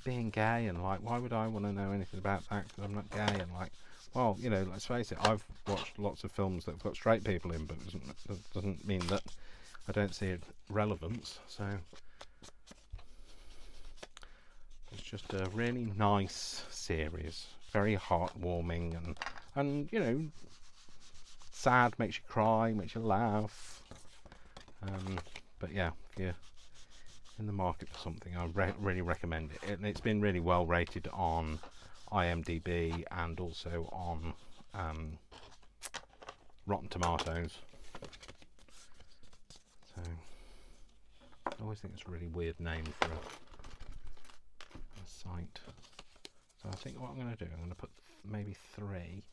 being gay, and like, why would I want to know anything about that? Because I'm not gay, and like. Well, you know, let's face it, I've watched lots of films that have got straight people in, but it doesn't mean that I don't see relevance. So it's just a really nice series, very heartwarming, and you know, sad, makes you cry, makes you laugh. But yeah, if you're in the market for something, I really recommend it. It's been really well rated on IMDb and also on Rotten Tomatoes. So I always think it's a really weird name for a site. So I think what I'm going to do, I'm going to put maybe 3.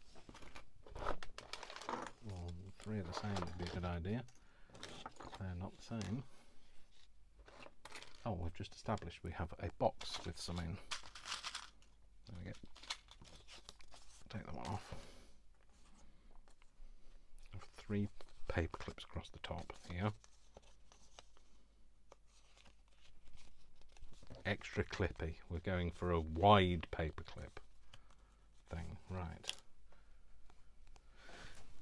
Well, 3 of the same would be a good idea. They're not the same. Oh, we've just established we have a box with some in. There we go. Take that one off. I have 3 paper clips across the top here. Extra clippy. We're going for a wide paper clip thing. Right.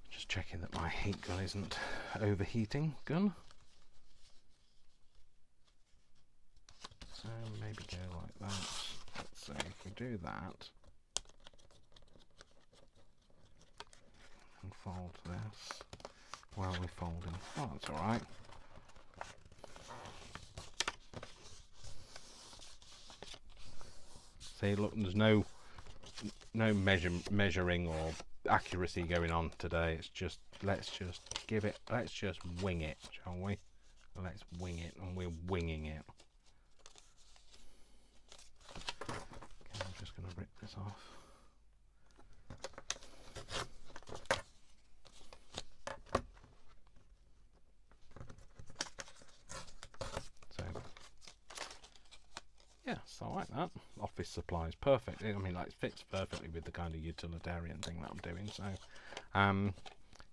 Just checking that my heat gun isn't overheating. Gun. So maybe go like that. Let's see if we do that. And fold this while we're folding. Oh, that's alright. See, look, there's no measuring or accuracy going on today. It's just, let's just wing it, shall we? Let's wing it, and we're winging it. Okay, I'm just going to rip this off. So, yeah, so I like that. Office supplies, perfect. I mean, like, it fits perfectly with the kind of utilitarian thing that I'm doing. So,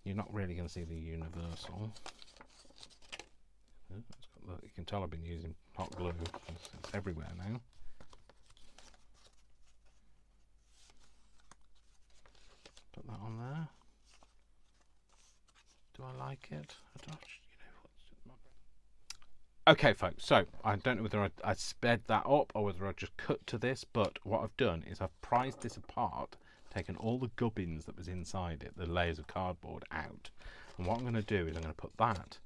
you're not really going to see the universal. Look, you can tell I've been using hot glue. It's everywhere now. Put that on there. Do I like it? I don't, okay, folks, so I don't know whether I sped that up or whether I just cut to this, but what I've done is I've prized this apart, taken all the gubbins that was inside it, the layers of cardboard out, and what I'm going to do is I'm going to put that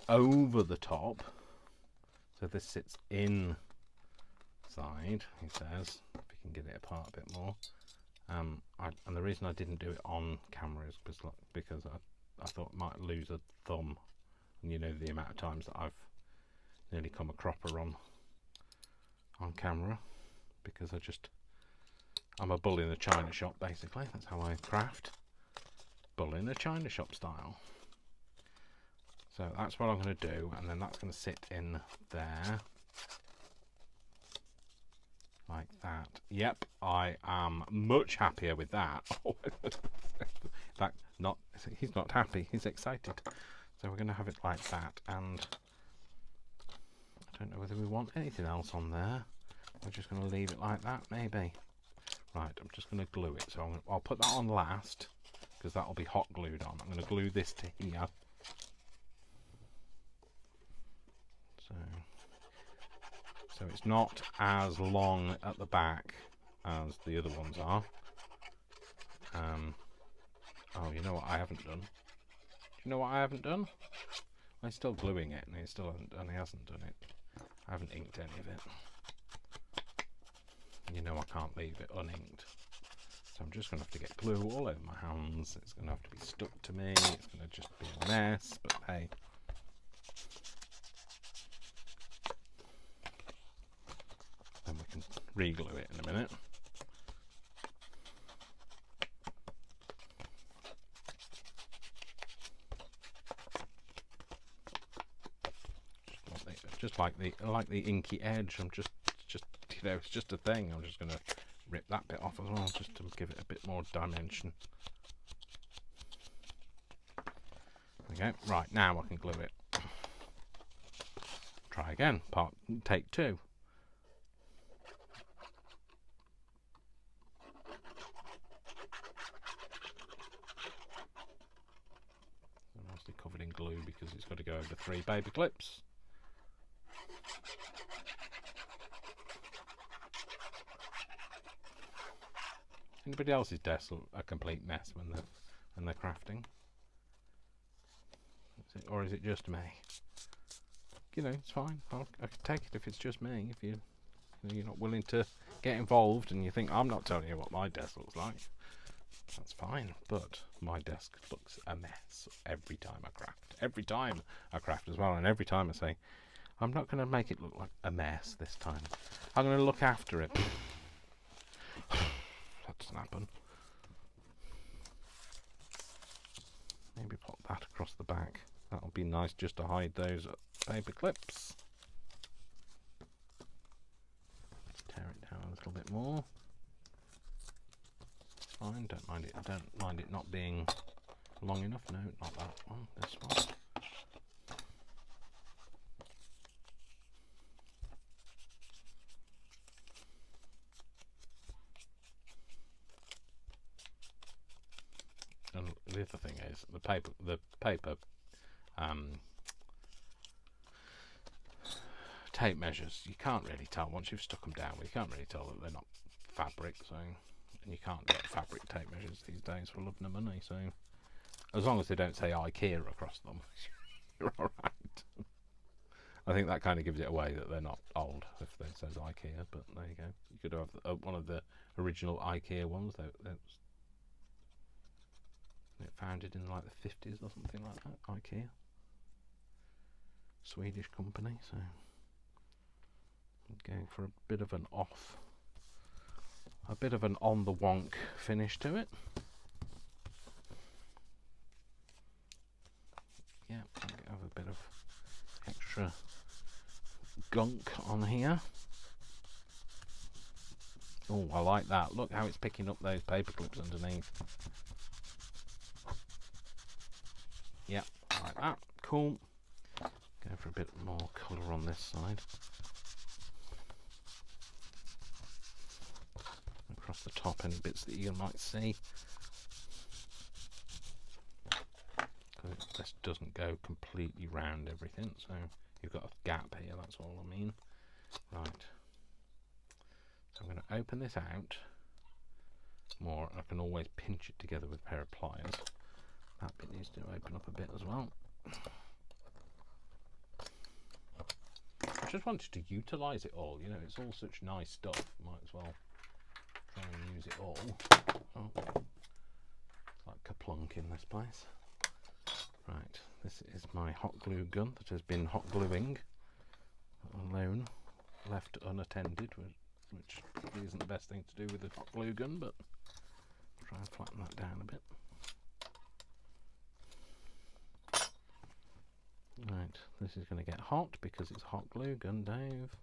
over the top, so this sits inside, he says, if you can get it apart a bit more. And the reason I didn't do it on camera is because I thought I might lose a thumb, and you know the amount of times that I've nearly come a cropper on camera, because I'm a bull in a china shop, basically. That's how I craft. Bull in a china shop style. So that's what I'm going to do, and then that's going to sit in there like that. Yep, I am much happier with that. In fact, he's not happy, he's excited. So we're going to have it like that, and I don't know whether we want anything else on there. We're just going to leave it like that, maybe. Right, I'm just going to glue it. So I'll put that on last, because that'll be hot glued on. I'm going to glue this to here. So it's not as long at the back as the other ones are. Oh, you know what I haven't done? Do you know what I haven't done? I'm still gluing it, and he hasn't done it. I haven't inked any of it. You know I can't leave it uninked. So I'm just going to have to get glue all over my hands. It's going to have to be stuck to me. It's going to just be a mess, but hey. Then we can re-glue it in a minute. Just like the inky edge. I'm just you know, it's just a thing. I'm just going to rip that bit off as well, just to give it a bit more dimension. Okay, right, now I can glue it. Try again, take 2. Mostly covered in glue because it's got to go over 3 paper clips. Anybody else's desk look a complete mess when and they're crafting? Or is it just me? You know, it's fine. I can take it if it's just me. If you're not willing to get involved and you think I'm not telling you what my desk looks like, that's fine. But my desk looks a mess every time I craft. Every time I craft as well, and every time I say, I'm not going to make it look like a mess this time. I'm going to look after it. That doesn't happen. Maybe pop that across the back. That'll be nice just to hide those paper clips. Tear it down a little bit more. It's fine. Don't mind it. I don't mind it not being long enough. No, not that one. This one. And the other thing is the paper tape measures. You can't really tell once you've stuck them down. You can't really tell that they're not fabric. So, and you can't get fabric tape measures these days for love nor money. So, as long as they don't say IKEA across them, you're all right. I think that kind of gives it away that they're not old if it says IKEA. But there you go. You could have one of the original IKEA ones. It founded in like the 50s or something like that. IKEA, Swedish company. So I'm going for a bit of an on the wonk finish to it. Yeah, I'll have a bit of extra gunk on here. Oh, I like that. Look how it's picking up those paper clips underneath. Yeah, I like that. Cool. Go for a bit more colour on this side. Across the top, any bits that you might see. Because this doesn't go completely round everything, so you've got a gap here, that's all I mean. Right. So I'm going to open this out more. I can always pinch it together with a pair of pliers. That bit needs to open up a bit as well. I just wanted to utilise it all, you know, it's all such nice stuff, might as well try and use it all. Oh, it's like kaplunk in this place. Right, this is my hot glue gun that has been hot gluing alone, left unattended, which probably isn't the best thing to do with a hot glue gun, but try and flatten that down a bit. Right, this is going to get hot because it's a hot glue gun, Dave.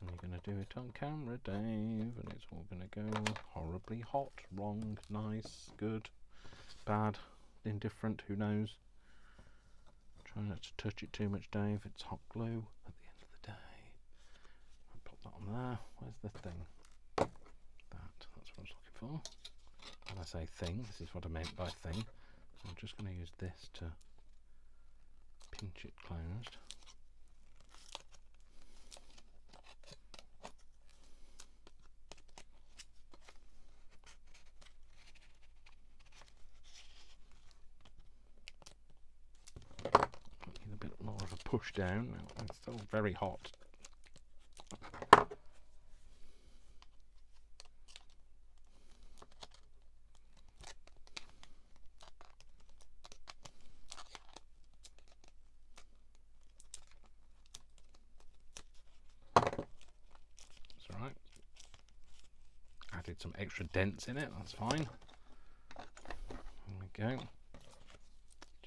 And you're going to do it on camera, Dave, and it's all going to go horribly hot, wrong, nice, good, bad, indifferent, who knows. Try not to touch it too much, Dave. It's hot glue at the end of the day. I'll put that on there. Where's the thing? That's what I was looking for. When I say thing, this is what I meant by thing. So I'm just going to use this to pinch it closed. Need a bit more of a push down. It's still very hot. Added some extra dents in it, that's fine. There we go. Do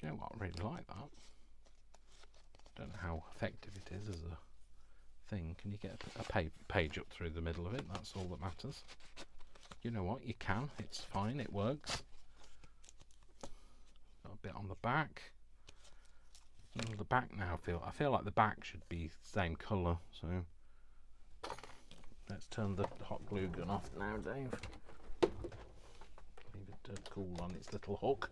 you know what? I really like that. Don't know how effective it is as a thing. Can you get a page up through the middle of it? That's all that matters. You know what? You can. It's fine. It works. Got a bit on the back. The back now I feel like the back should be the same colour. So let's turn the hot glue gun off now, Dave. Leave it to cool on its little hook.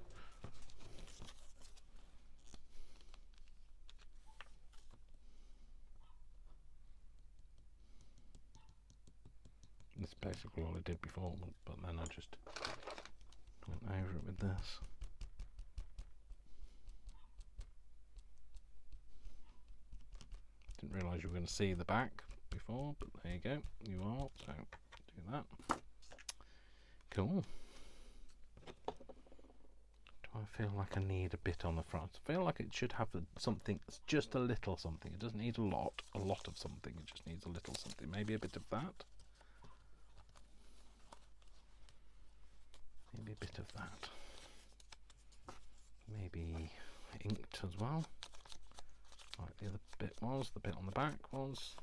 This is basically all I did before, but then I just Went over it with this. Didn't realise you were going to see the back before, but there you go. You are. So do that. Cool. Do I feel like I need a bit on the front? I feel like it should have something, just a little something. It doesn't need a lot of something. It just needs a little something. Maybe a bit of that. Maybe a bit of that. Maybe inked as well. Like the other bit was, the bit on the back was.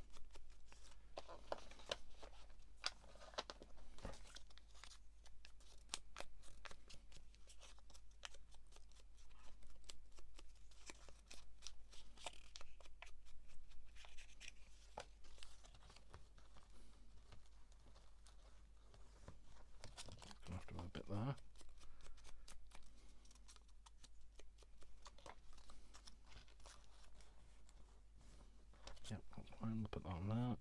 Gonna have to have a bit there. Yep, that's fine. We'll put that on there.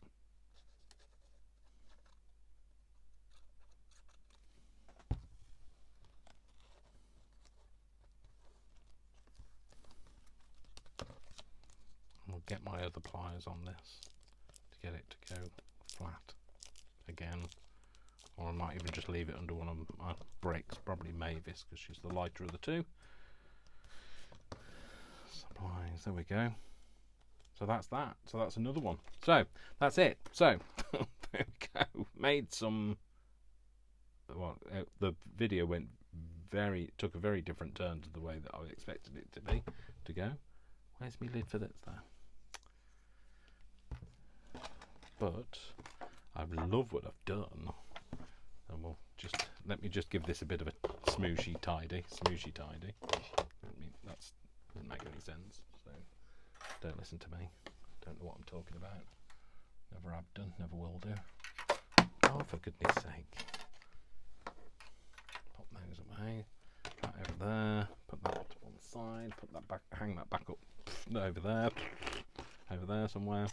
We'll get my other pliers on this to get it to go flat again, or I might even just leave it under one of my bricks, probably Mavis, because she's the lighter of the two. Supplies, there we go. So that's that. So that's another one. So that's it. So there we go. Made some. Well, the video took a very different turn to the way that I expected it to go. Where's my lid for this there? But I love what I've done. And we'll let me just give this a bit of a smooshy tidy. I mean, that doesn't make any sense. So don't listen to me. Don't know what I'm talking about. Never have done. Never will do. Oh, for goodness sake! Pop those away. That over there. Put that to one side. Put that back. Hang that back up. Over there. Over there somewhere.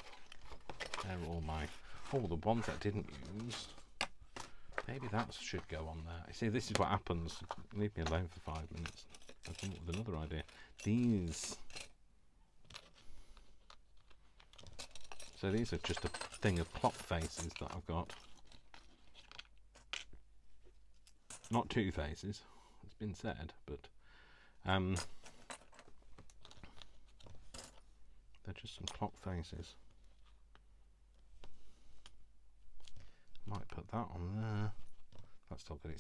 There are all the ones that I didn't use. Maybe that should go on there. You see, this is what happens. Leave me alone for 5 minutes. I've come up with another idea. These. So these are just a thing of clock faces that I've got. Not two faces, it's been said, but they're just some clock faces. Might put that on there. That's still good.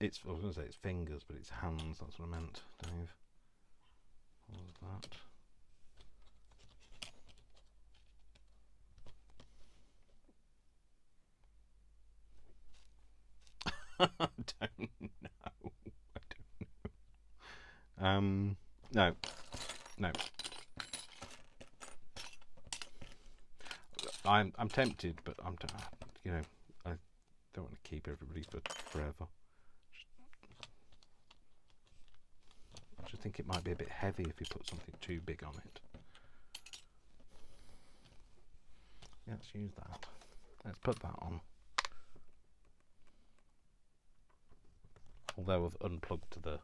It's I was going to say it's fingers, but it's hands. That's what I meant, Dave. What was that? I don't know. No. I'm tempted, but I don't want to keep everybody for forever. I just think it might be a bit heavy if you put something too big on it. Let's use that. Let's put that on. Although I've unplugged the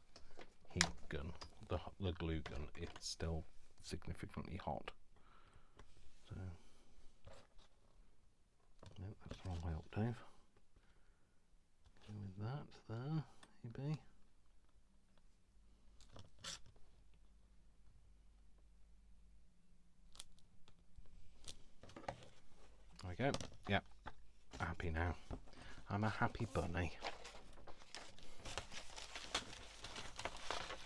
heat gun, the glue gun, it's still significantly hot. So, no, that's the wrong way up, Dave. Go with that there, maybe. There we go. Yep, happy now. I'm a happy bunny.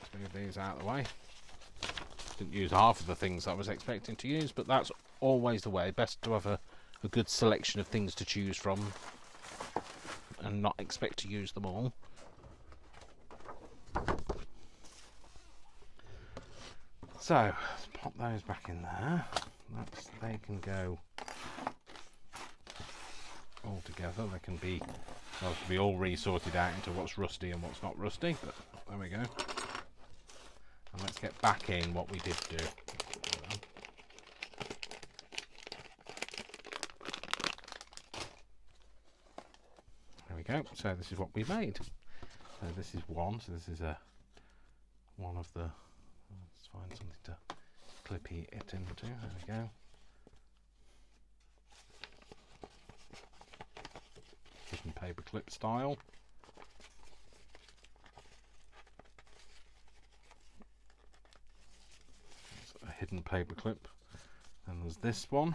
Let's move these out of the way. Didn't use half of the things I was expecting to use, but that's always the way. Best to have a good selection of things to choose from and not expect to use them all. So let's pop those back in there. They can go all together. They can be all resorted out into what's rusty and what's not rusty, but there we go. And let's get back in what we did do. There we go. So this is what we made. So this is one. So this is one of the. Let's find something to clippy it into. There we go. Hidden paperclip style. That's a hidden paperclip. And there's this one,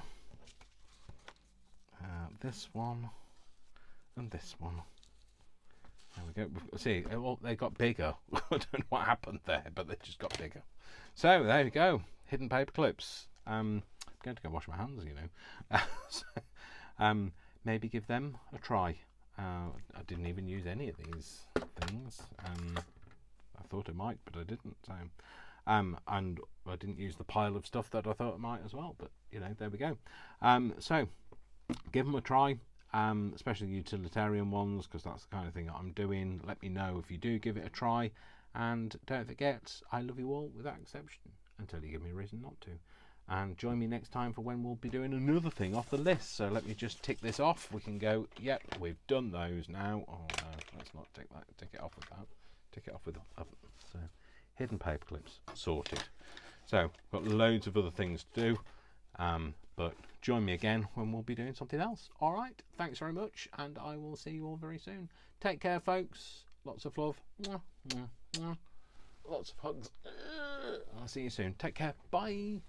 and this one. There we go. See, well, they got bigger. I don't know what happened there, but they just got bigger. So there we go. Hidden paperclips. I'm going to go wash my hands, you know. So, maybe give them a try. I didn't even use any of these things. I thought I might, but I didn't. So, and I didn't use the pile of stuff that I thought I might as well. But you know, there we go. So give them a try, especially the utilitarian ones, because that's the kind of thing that I'm doing. Let me know if you do give it a try, and don't forget, I love you all without exception until you give me a reason not to. And join me next time for when we'll be doing another thing off the list. So let me just tick this off. We can go, yep, we've done those now. Oh no, let's not tick that. Tick it off with that. Tick it off with so hidden paperclips sorted. So got loads of other things to do. But join me again when we'll be doing something else. All right, thanks very much, and I will see you all very soon. Take care, folks. Lots of love. Mwah, mwah, mwah. Lots of hugs. I'll see you soon. Take care. Bye.